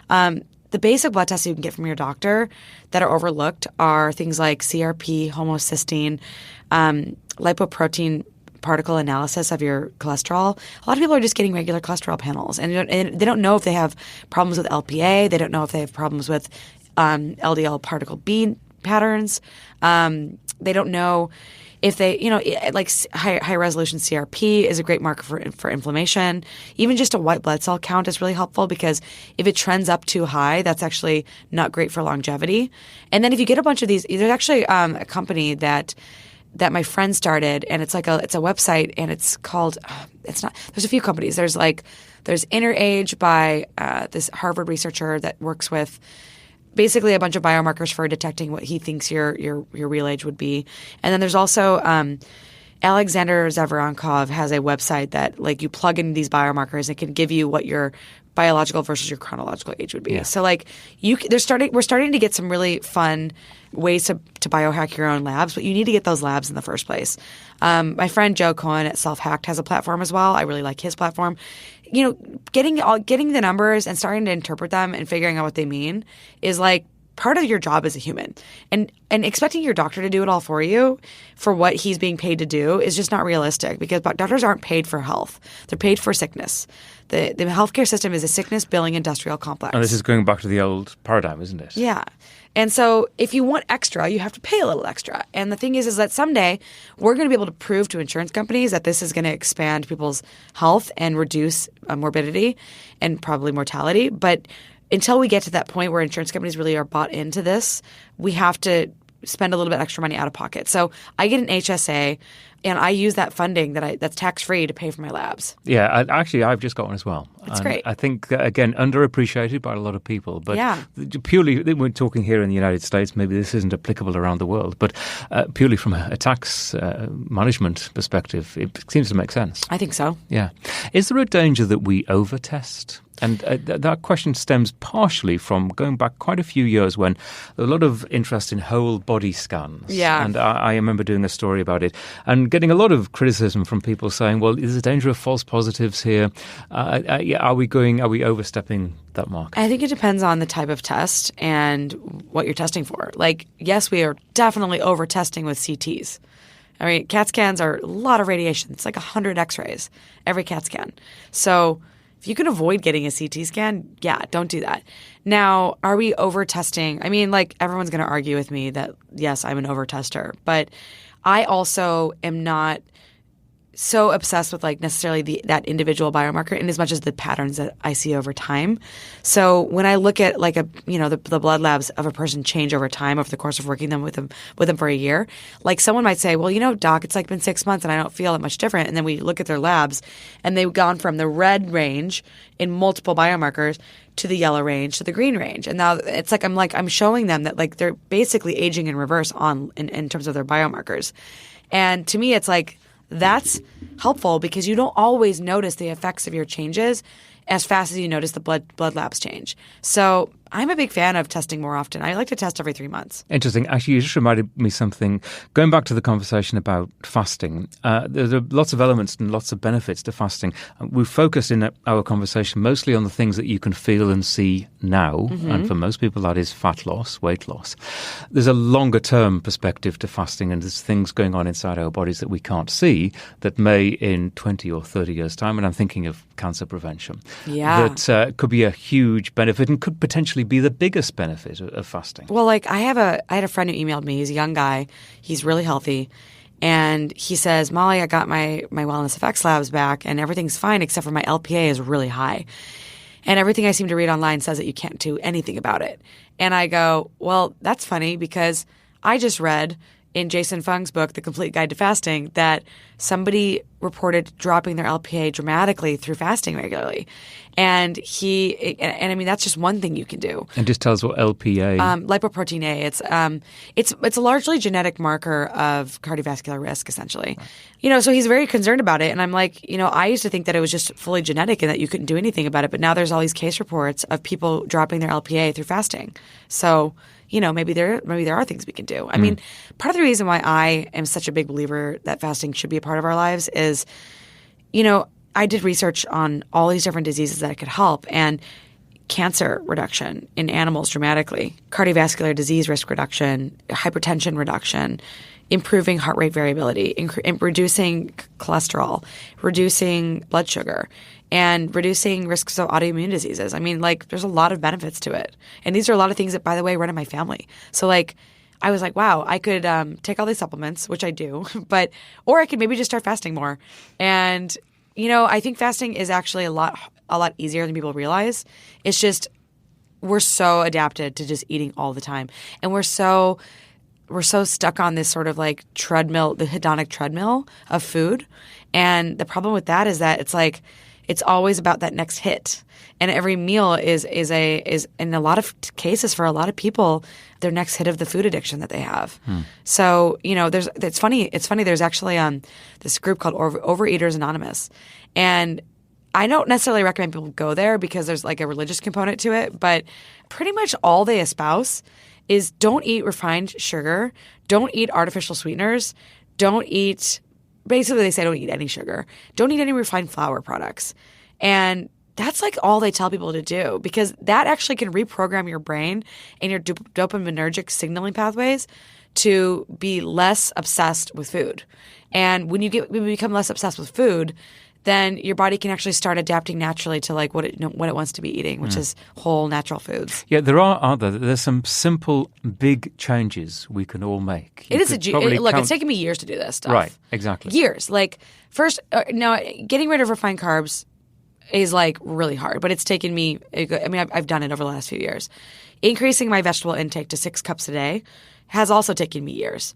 the basic blood tests you can get from your doctor that are overlooked are things like CRP, homocysteine, lipoprotein particle analysis of your cholesterol. A lot of people are just getting regular cholesterol panels, and they don't know if they have problems with LPA. They don't know if they have problems with LDL particle B patterns. They don't know if they, like high resolution CRP is a great marker for inflammation. Even just a white blood cell count is really helpful, because if it trends up too high, that's actually not great for longevity. And then if you get a bunch of these, there's actually a company that my friend started, and it's a website, and it's called, there's a few companies. There's InnerAge by this Harvard researcher that works with basically a bunch of biomarkers for detecting what he thinks your real age would be. And then there's also Alexander Zavrankov has a website that like you plug in these biomarkers, it can give you what your biological versus your chronological age would be. Yeah. So like we're starting to get some really fun ways to biohack your own labs, but you need to get those labs in the first place. My friend Joe Cohen at Self Hacked has a platform as well. I really like his platform. Getting the numbers and starting to interpret them and figuring out what they mean is like part of your job as a human. And expecting your doctor to do it all for you for what he's being paid to do is just not realistic, because doctors aren't paid for health. They're paid for sickness. The healthcare system is a sickness billing industrial complex. And this is going back to the old paradigm, isn't it? Yeah. And so if you want extra, you have to pay a little extra. And the thing is that someday we're going to be able to prove to insurance companies that this is going to expand people's health and reduce morbidity and probably mortality. But until we get to that point where insurance companies really are bought into this, we have to spend a little bit extra money out of pocket. So I get an HSA, and I use that funding that's tax-free to pay for my labs. Yeah, I've just got one as well. It's great. I think, again, underappreciated by a lot of people. But yeah. Purely, we're talking here in the United States, maybe this isn't applicable around the world, but purely from a tax management perspective, it seems to make sense. I think so. Yeah. Is there a danger that we over-test? And that question stems partially from going back quite a few years when there was a lot of interest in whole body scans. Yeah. And I remember doing a story about it and getting a lot of criticism from people saying, well, is there a danger of false positives here? Are we overstepping that mark? I think it depends on the type of test and what you're testing for. Like, yes, we are definitely over-testing with CTs. I mean, CAT scans are a lot of radiation. It's like 100 X-rays every CAT scan. So if you can avoid getting a CT scan, yeah, don't do that. Now, are we over-testing? I mean, like, everyone's going to argue with me that, yes, I'm an over-tester. But I also am not so obsessed with like necessarily that individual biomarker in as much as the patterns that I see over time. So when I look at like the blood labs of a person change over time over the course of working with them for a year, like someone might say, well, doc, it's like been 6 months and I don't feel that much different. And then we look at their labs and they've gone from the red range in multiple biomarkers to the yellow range to the green range. And now it's like I'm showing them that like they're basically aging in reverse in terms of their biomarkers. And to me, it's like, that's helpful because you don't always notice the effects of your changes as fast as you notice the blood labs change. So I'm a big fan of testing more often. I like to test every 3 months. Interesting. Actually, you just reminded me something. Going back to the conversation about fasting, there are lots of elements and lots of benefits to fasting. We've focused in our conversation mostly on the things that you can feel and see now. Mm-hmm. And for most people, that is fat loss, weight loss. There's a longer term perspective to fasting, and there's things going on inside our bodies that we can't see that may in 20 or 30 years' time, and I'm thinking of cancer prevention, that could be a huge benefit and could potentially be the biggest benefit of fasting. Well, like I had a friend who emailed me. He's a young guy. He's really healthy. And he says, Molly, I got my Wellness Effects labs back and everything's fine except for my LPA is really high. And everything I seem to read online says that you can't do anything about it. And I go, well, that's funny because I just read in Jason Fung's book, The Complete Guide to Fasting, that somebody reported dropping their LPA dramatically through fasting regularly. And I mean, that's just one thing you can do. And just tell us what LPA. Lipoprotein A. It's a largely genetic marker of cardiovascular risk, essentially. Right. So he's very concerned about it. And I'm like, I used to think that it was just fully genetic and that you couldn't do anything about it. But now there's all these case reports of people dropping their LPA through fasting. So, maybe there are things we can do. I mean, part of the reason why I am such a big believer that fasting should be a part of our lives is, I did research on all these different diseases that it could help, and cancer reduction in animals dramatically, cardiovascular disease risk reduction, hypertension reduction, improving heart rate variability, reducing cholesterol, reducing blood sugar, and reducing risks of autoimmune diseases. I mean, there's a lot of benefits to it. And these are a lot of things that, by the way, run in my family. So, I was like, wow, I could take all these supplements, which I do, or I could maybe just start fasting more. And I think fasting is actually a lot easier than people realize. It's just we're so adapted to just eating all the time, and we're so stuck on this sort of treadmill, the hedonic treadmill of food. And the problem with that is that it's always about that next hit, and every meal is in a lot of cases for a lot of people their next hit of the food addiction that they have. So it's funny. There's actually this group called Overeaters Anonymous, and I don't necessarily recommend people go there because there's a religious component to it, but pretty much all they espouse is don't eat refined sugar, don't eat artificial sweeteners, basically they say don't eat any sugar, don't eat any refined flour products. And that's all they tell people to do, because that actually can reprogram your brain and your dopaminergic signaling pathways to be less obsessed with food. And when you become less obsessed with food, then your body can actually start adapting naturally to what it wants to be eating, which is whole natural foods. Yeah, there's some simple big changes we can all make. It's taken me years to do this stuff. Right, exactly. Years. First, now getting rid of refined carbs is really hard, but it's taken me, I've done it over the last few years. Increasing my vegetable intake to 6 cups a day has also taken me years.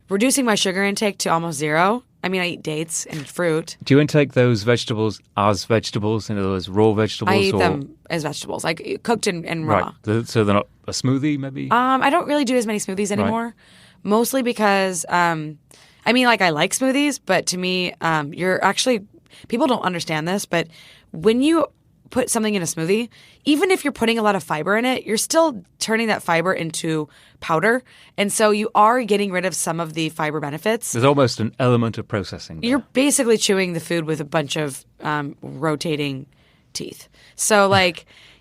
Reducing my sugar intake to almost zero. I eat dates and fruit. Do you intake those vegetables as vegetables? In other words, raw vegetables? I eat them as vegetables, cooked and raw. Right. So they're not a smoothie, maybe? I don't really do as many smoothies anymore. Right. Mostly because, I like smoothies, but to me, people don't understand this, but when you put something in a smoothie, even if you're putting a lot of fiber in it, you're still turning that fiber into powder. And so you are getting rid of some of the fiber benefits. There's almost an element of processing there. You're basically chewing the food with a bunch of rotating teeth. So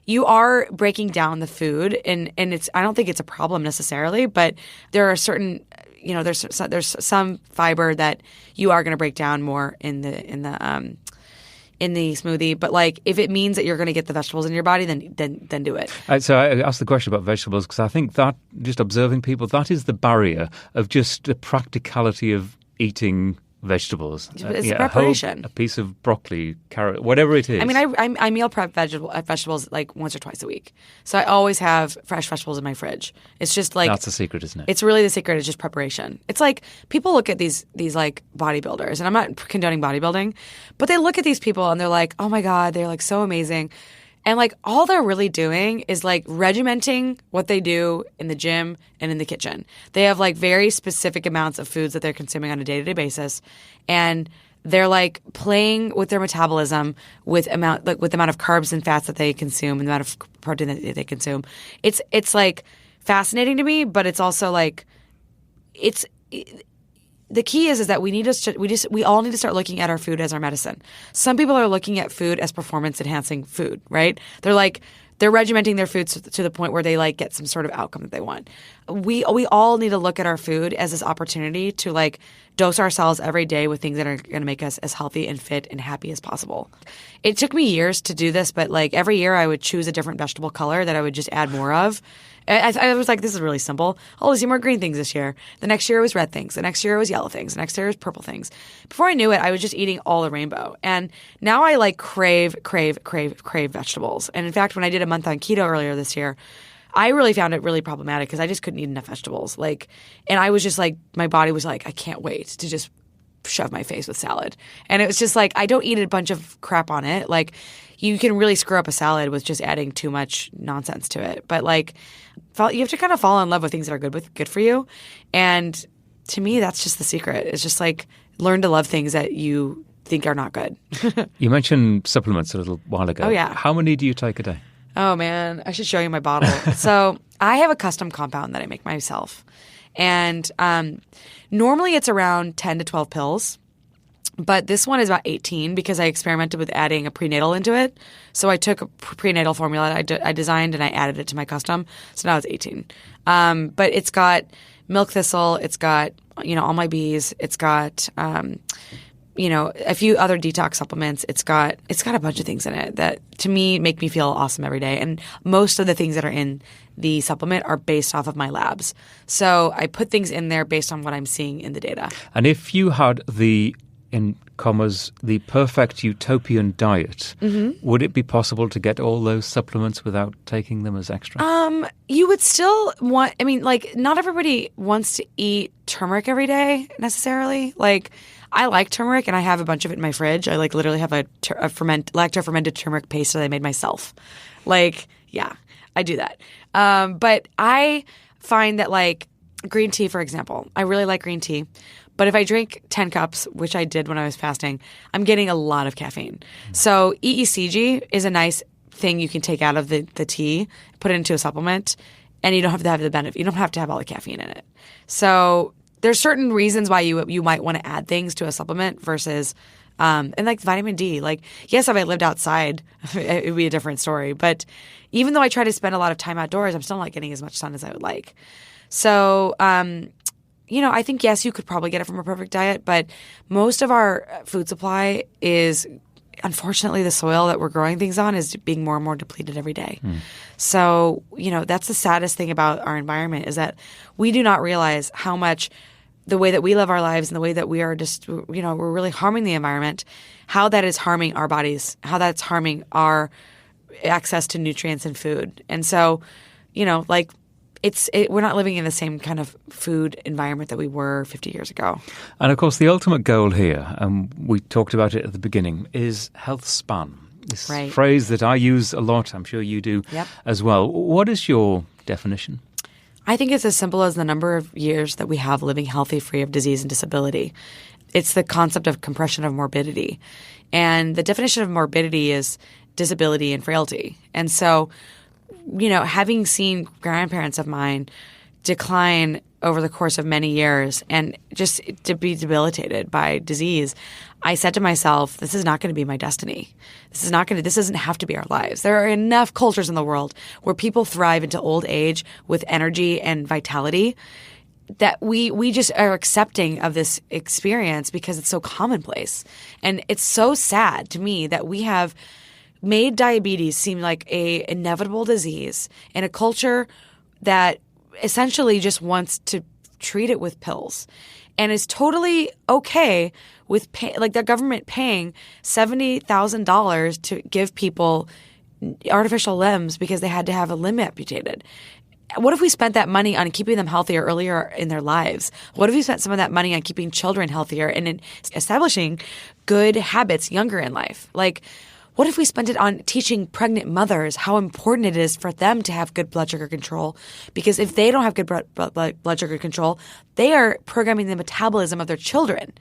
you are breaking down the food, and I don't think it's a problem necessarily, but there are certain there's some fiber that you are going to break down more in the smoothie, but if it means that you're going to get the vegetables in your body, then do it. So I asked the question about vegetables because I think that just observing people, that is the barrier of just the practicality of eating vegetables. It's preparation. A piece of broccoli, carrot, whatever it is. I meal prep vegetables once or twice a week. So I always have fresh vegetables in my fridge. It's just that's the secret, isn't it? It's really the secret. It's just preparation. It's people look at these bodybuilders, and I'm not condoning bodybuilding, but they look at these people and they're like, oh my God, they're so amazing. And all they're really doing is regimenting what they do in the gym and in the kitchen. They have very specific amounts of foods that they're consuming on a day-to-day basis, and they're playing with their metabolism with the amount of carbs and fats that they consume and the amount of protein that they consume. It's fascinating to me, but it's also the key is that we all need to start looking at our food as our medicine. Some people are looking at food as performance enhancing food, right? They're regimenting their foods to the point where they get some sort of outcome that they want. We all need to look at our food as this opportunity to dose ourselves every day with things that are going to make us as healthy and fit and happy as possible. It took me years to do this, but every year I would choose a different vegetable color that I would just add more of. I was this is really simple. I'll see more green things this year. The next year it was red things. The next year it was yellow things. The next year it was purple things. Before I knew it, I was just eating all the rainbow. And now I crave vegetables. And in fact, when I did a month on keto earlier this year, I really found it really problematic because I just couldn't eat enough vegetables. And I was just my body was I can't wait to just shove my face with salad. And it was just like, I don't eat a bunch of crap on it. Like, you can really screw up a salad with just adding too much nonsense to it. But like, you have to kind of fall in love with things that are good for you. And to me, that's just the secret. It's just like, learn to love things that you think are not good. You mentioned supplements a little while ago. Oh, yeah. How many do you take a day? Oh, man. I should show you my bottle. So I have a custom compound that I make myself. And normally it's around 10 to 12 pills. But this one is about 18 because I experimented with adding a prenatal into it. So I took a prenatal formula I designed and I added it to my custom. So now it's 18. But it's got milk thistle. It's got, all my bees. It's got, a few other detox supplements. It's got a bunch of things in it that to me make me feel awesome every day. And most of the things that are in the supplement are based off of my labs. So I put things in there based on what I'm seeing in the data. And if you had the, in commas, the perfect utopian diet, would it be possible to get all those supplements without taking them as extra? You would still want, not everybody wants to eat turmeric every day necessarily. Like, I like turmeric and I have a bunch of it in my fridge. I literally have a lacto-fermented turmeric paste that I made myself. Yeah, I do that. But I find that green tea, for example, I really like green tea. But if I drink 10 cups, which I did when I was fasting, I'm getting a lot of caffeine. So EECG is a nice thing you can take out of the tea, put it into a supplement, and you don't have to have the benefit. You don't have to have all the caffeine in it. So there's certain reasons why you might want to add things to a supplement versus and vitamin D. Yes, if I lived outside, it would be a different story. But even though I try to spend a lot of time outdoors, I'm still not getting as much sun as I would like. So I think, yes, you could probably get it from a perfect diet, but most of our food supply is, unfortunately, the soil that we're growing things on is being more and more depleted every day. So, that's the saddest thing about our environment is that we do not realize how much the way that we live our lives and the way that we are just, we're really harming the environment, how that is harming our bodies, how that's harming our access to nutrients and food. And so, we're not living in the same kind of food environment that we were 50 years ago. And of course, the ultimate goal here, and we talked about it at the beginning, is health span. This phrase that I use a lot, I'm sure you do as well. What is your definition? I think it's as simple as the number of years that we have living healthy, free of disease and disability. It's the concept of compression of morbidity. And the definition of morbidity is disability and frailty. And so, having seen grandparents of mine decline over the course of many years and just to be debilitated by disease, I said to myself, this is not going to be my destiny. This doesn't have to be our lives. There are enough cultures in the world where people thrive into old age with energy and vitality that we just are accepting of this experience because it's so commonplace. And it's so sad to me that we have made diabetes seem like a inevitable disease in a culture that essentially just wants to treat it with pills and is totally okay with the government paying $70,000 to give people artificial limbs because they had to have a limb amputated. What if we spent that money on keeping them healthier earlier in their lives? What if we spent some of that money on keeping children healthier and in establishing good habits younger in life? What if we spent it on teaching pregnant mothers how important it is for them to have good blood sugar control? Because if they don't have good blood sugar control, they are programming the metabolism of their children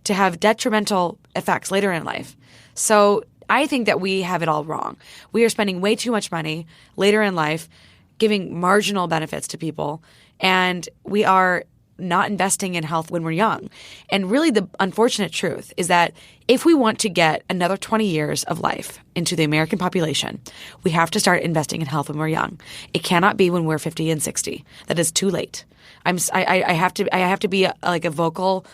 to have detrimental effects later in life. So I think that we have it all wrong. We are spending way too much money later in life, giving marginal benefits to people, and we are not investing in health when we're young. And really the unfortunate truth is that if we want to get another 20 years of life into the American population, we have to start investing in health when we're young. It cannot be when we're 50 and 60. That is too late. I have to be a vocal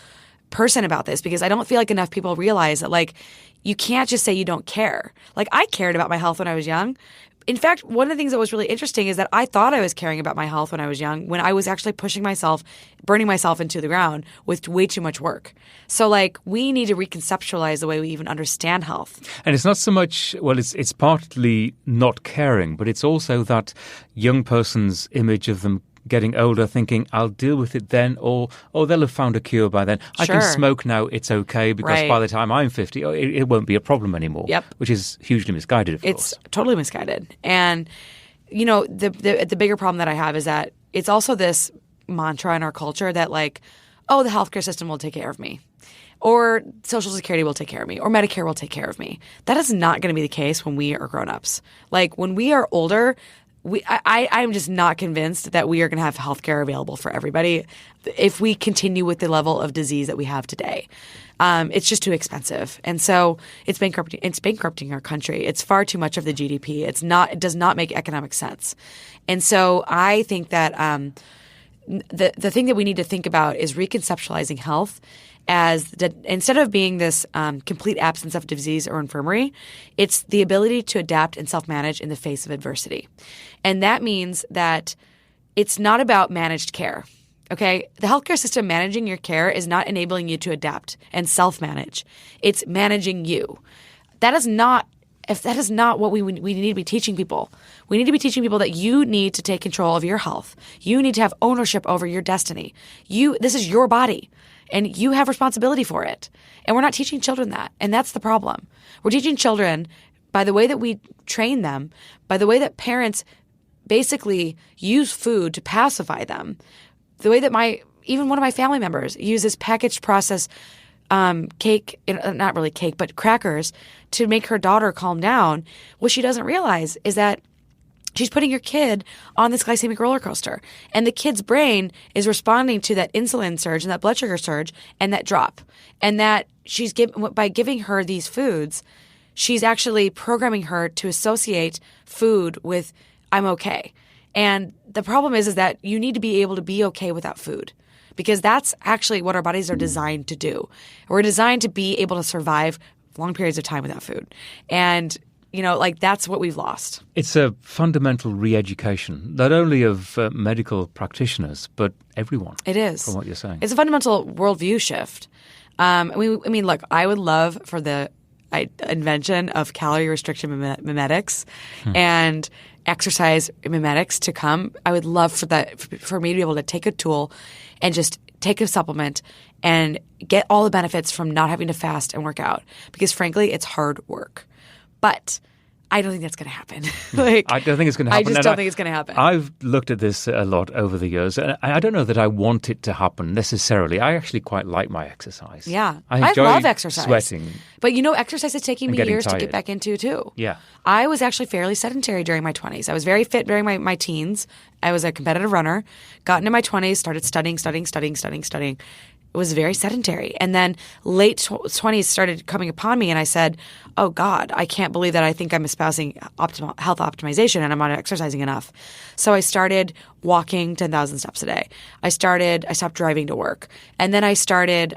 person about this because I don't feel like enough people realize that you can't just say you don't care. I cared about my health when I was young. In fact, one of the things that was really interesting is that I thought I was caring about my health when I was young, when I was actually pushing myself, burning myself into the ground with way too much work. So we need to reconceptualize the way we even understand health. And it's not so much, it's partly not caring, but it's also that young person's image of them getting older thinking, I'll deal with it then, or they'll have found a cure by then. I can Sure. smoke now, it's okay, because Right. by the time I'm 50, it won't be a problem anymore. Yep. Which is hugely misguided, of It's course. totally misguided. And, you know, the bigger problem that I have is that it's also this mantra in our culture that like, oh, the healthcare system will take care of me, or Social Security will take care of me, or Medicare will take care of me. That is not going to be the case when we are grown-ups. Like when we are older, I'm just not convinced that we are going to have healthcare available for everybody if we continue with the level of disease that we have today. It's just too expensive, and so it's bankrupting our country. It's far too much of the GDP. It does not make economic sense, and so I think that the thing that we need to think about is reconceptualizing health as instead of being this complete absence of disease or infirmary, it's the ability to adapt and self-manage in the face of adversity. And that means that it's not about managed care. Okay? The healthcare system managing your care is not enabling you to adapt and self-manage. It's managing you. That is not what we need to be teaching people. We need to be teaching people that you need to take control of your health. You need to have ownership over your destiny. This is your body, and you have responsibility for it. And we're not teaching children that, and that's the problem. We're teaching children by the way that we train them, by the way that parents basically use food to pacify them, the way that even one of my family members uses packaged processed cake, not really cake, but crackers to make her daughter calm down. What she doesn't realize is that she's putting your kid on this glycemic roller coaster, and the kid's brain is responding to that insulin surge and that blood sugar surge and that drop. And that by giving her these foods, she's actually programming her to associate food with I'm okay. And the problem is that you need to be able to be okay without food, because that's actually what our bodies are designed to do. We're designed to be able to survive long periods of time without food. And, you know, like that's what we've lost. It's a fundamental re-education, not only of medical practitioners, but everyone. It is. From what you're saying. It's a fundamental worldview shift. Look, I would love for the invention of calorie restriction mimetics and exercise mimetics to come. I would love for me to be able to take a tool and just take a supplement and get all the benefits from not having to fast and work out, because frankly, it's hard work. But I don't think that's going to happen. I don't think it's going to happen. I just don't think it's going to happen. I've looked at this a lot over the years, and I don't know that I want it to happen necessarily. I actually quite like my exercise. Yeah. I enjoy love exercise. Sweating. But you know, exercise is taking me years to tired. get back into too. Yeah. I was actually fairly sedentary during my 20s. I was very fit during my teens. I was a competitive runner. Got into my 20s, started studying. It was very sedentary. And then late 20s started coming upon me, and I said, oh God, I can't believe that I think I'm espousing optimal health optimization and I'm not exercising enough. So I started walking 10,000 steps a day. I stopped driving to work. And then I started,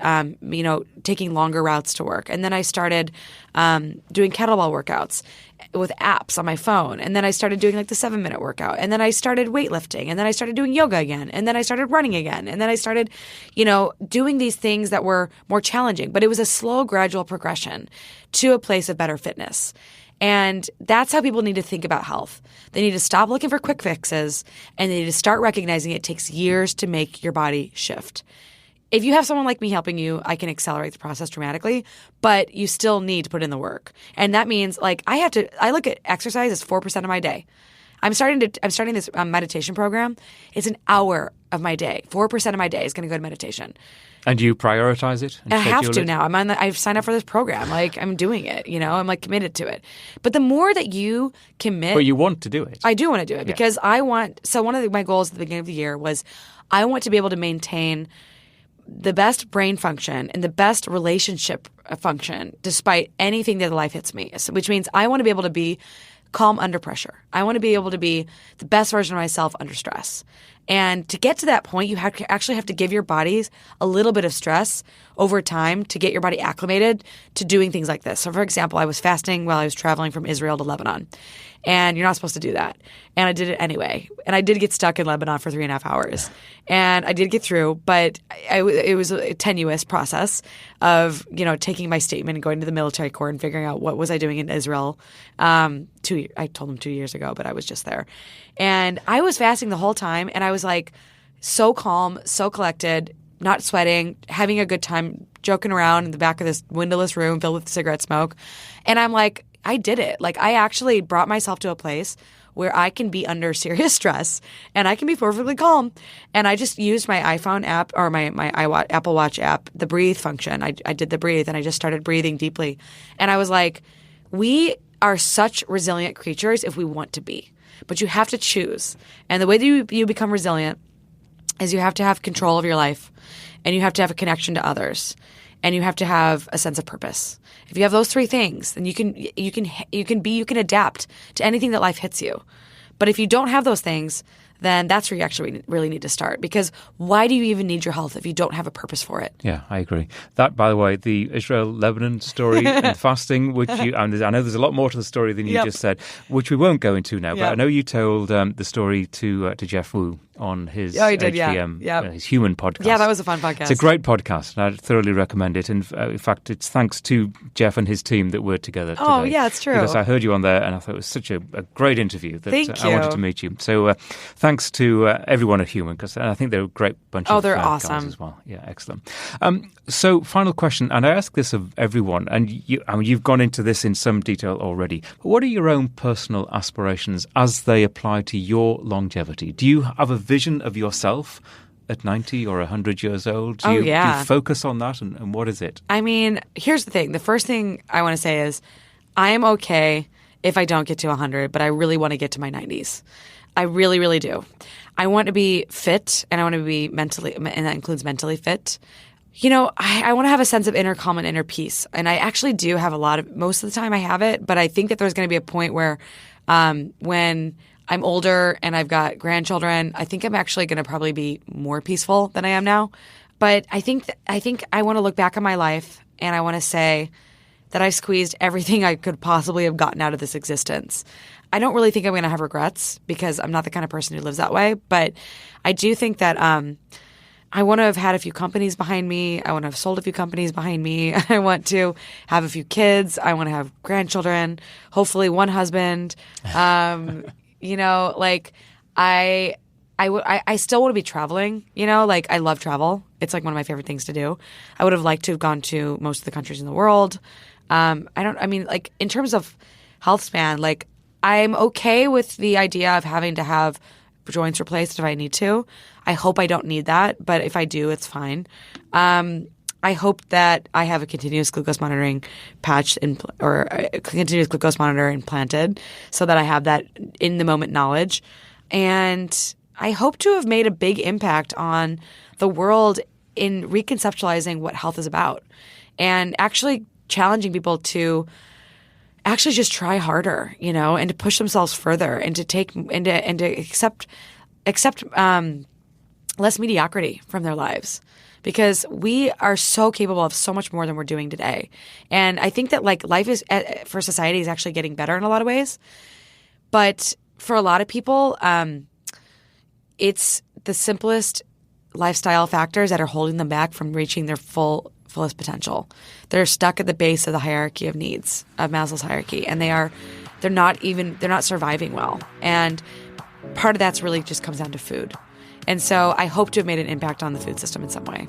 taking longer routes to work. And then I started doing kettlebell workouts with apps on my phone. And then I started doing like the 7-minute workout. And then I started weightlifting. And then I started doing yoga again. And then I started running again. And then I started, doing these things that were more challenging. But it was a slow, gradual progression to a place of better fitness. And that's how people need to think about health. They need to stop looking for quick fixes, and they need to start recognizing it takes years to make your body shift. If you have someone like me helping you, I can accelerate the process dramatically, but you still need to put in the work. And that means I look at exercise as 4% of my day. I'm starting this meditation program. It's an hour of my day. 4% of my day is going to go to meditation. And do you prioritize it? I have to now. I've signed up for this program. Like, I'm doing it, I'm like committed to it. But the more that you commit. But you want to do it. I do want to do it because one of my goals at the beginning of the year was I want to be able to maintain the best brain function and the best relationship function despite anything that life hits me, which means I want to be able to be calm under pressure. I want to be able to be the best version of myself under stress. And to get to that point, you actually have to give your bodies a little bit of stress over time to get your body acclimated to doing things like this. So, for example, I was fasting while I was traveling from Israel to Lebanon. And you're not supposed to do that. And I did it anyway. And I did get stuck in Lebanon for 3.5 hours. And I did get through, but it was a tenuous process of, taking my statement and going to the military court and figuring out what was I doing in Israel. I told them 2 years ago, but I was just there. And I was fasting the whole time, and I was like so calm, so collected, not sweating, having a good time, joking around in the back of this windowless room filled with cigarette smoke. And I'm like, I did it. Like, I actually brought myself to a place where I can be under serious stress and I can be perfectly calm. And I just used my iPhone app or my Apple Watch app, the breathe function. I did the breathe and I just started breathing deeply. And I was like, we are such resilient creatures if we want to be. But you have to choose. And the way that you become resilient is you have to have control of your life and you have to have a connection to others and you have to have a sense of purpose. If you have those three things, then you can adapt to anything that life hits you. But if you don't have those things, then that's where you actually really need to start. Because why do you even need your health if you don't have a purpose for it? Yeah, I agree. That, by the way, the Israel-Lebanon story and fasting, which and I know there's a lot more to the story than you just said, which we won't go into now. But I know you told the story to Jeff Wu on his HVM, his Human podcast. Yeah, that was a fun podcast. It's a great podcast, and I'd thoroughly recommend it. And in fact, it's thanks to Jeff and his team that we're together today. Oh, yeah, it's true. Because I heard you on there, and I thought it was such a great interview that I wanted to meet you. So thanks to everyone at Human, because I think they're a great bunch of they're guys awesome as well. Yeah, excellent. So final question, and I ask this of everyone, and you've gone into this in some detail already, but what are your own personal aspirations as they apply to your longevity? Do you have a vision of yourself at 90 or 100 years old? Do you focus on that, and what is it? I mean, here's the thing. The first thing I want to say is I am okay if I don't get to 100, but I really want to get to my 90s. I really, really do. I want to be fit, and I want to be mentally, and that includes mentally fit. You know, I want to have a sense of inner calm and inner peace. And I actually do have most of the time I have it, but I think that there's going to be a point where when I'm older and I've got grandchildren, I think I'm actually going to probably be more peaceful than I am now. But I think I want to look back on my life and I want to say that I squeezed everything I could possibly have gotten out of this existence. I don't really think I'm going to have regrets because I'm not the kind of person who lives that way. But I do think that I want to have had a few companies behind me. I want to have sold a few companies behind me. I want to have a few kids. I want to have grandchildren, hopefully one husband. You know, like I still want to be traveling, you know, like I love travel. It's like one of my favorite things to do. I would have liked to have gone to most of the countries in the world. Like in terms of health span, like I'm okay with the idea of having to have joints replaced if I need to. I hope I don't need that, but if I do, it's fine. I hope that I have a continuous glucose monitoring patch or a continuous glucose monitor implanted so that I have that in the moment knowledge. And I hope to have made a big impact on the world in reconceptualizing what health is about and actually challenging people to actually just try harder, you know, and to push themselves further and to take and to accept less mediocrity from their lives. Because we are so capable of so much more than we're doing today. And I think that like life is for society is actually getting better in a lot of ways. But for a lot of people, it's the simplest lifestyle factors that are holding them back from reaching their fullest potential. They're stuck at the base of the hierarchy of needs, of Maslow's hierarchy, and they're not surviving well. And part of that's really just comes down to food. And so I hope to have made an impact on the food system in some way.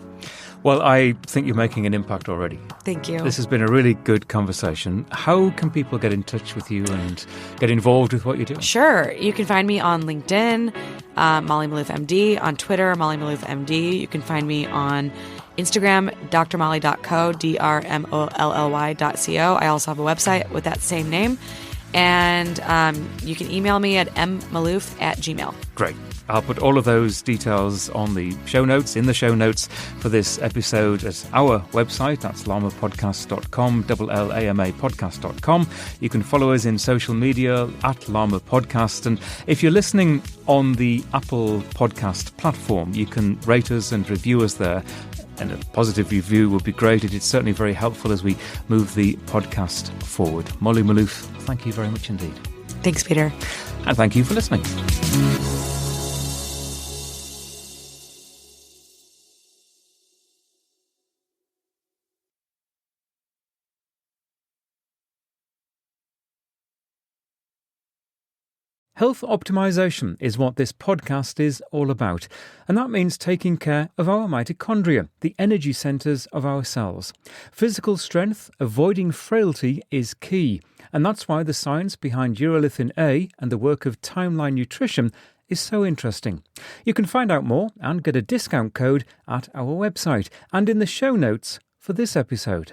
Well, I think you're making an impact already. Thank you. This has been a really good conversation. How can people get in touch with you and get involved with what you're doing? Sure. You can find me on LinkedIn, Molly Maloof MD, on Twitter, Molly Maloof MD. You can find me on Instagram, drmolly.co, drmolly.co. I also have a website with that same name. And you can email me at mmaloof@gmail.com. Great. I'll put all of those details on the show notes, in the show notes for this episode at our website. That's lamapodcast.com, LLAMA podcast.com. You can follow us in social media at Lama Podcast. And if you're listening on the Apple Podcast platform, you can rate us and review us there. And a positive review would be great. It's certainly very helpful as we move the podcast forward. Molly Maloof, thank you very much indeed. Thanks, Peter. And thank you for listening. Health optimization is what this podcast is all about, and that means taking care of our mitochondria, the energy centres of our cells. Physical strength, avoiding frailty is key, and that's why the science behind urolithin A and the work of Timeline Nutrition is so interesting. You can find out more and get a discount code at our website and in the show notes for this episode.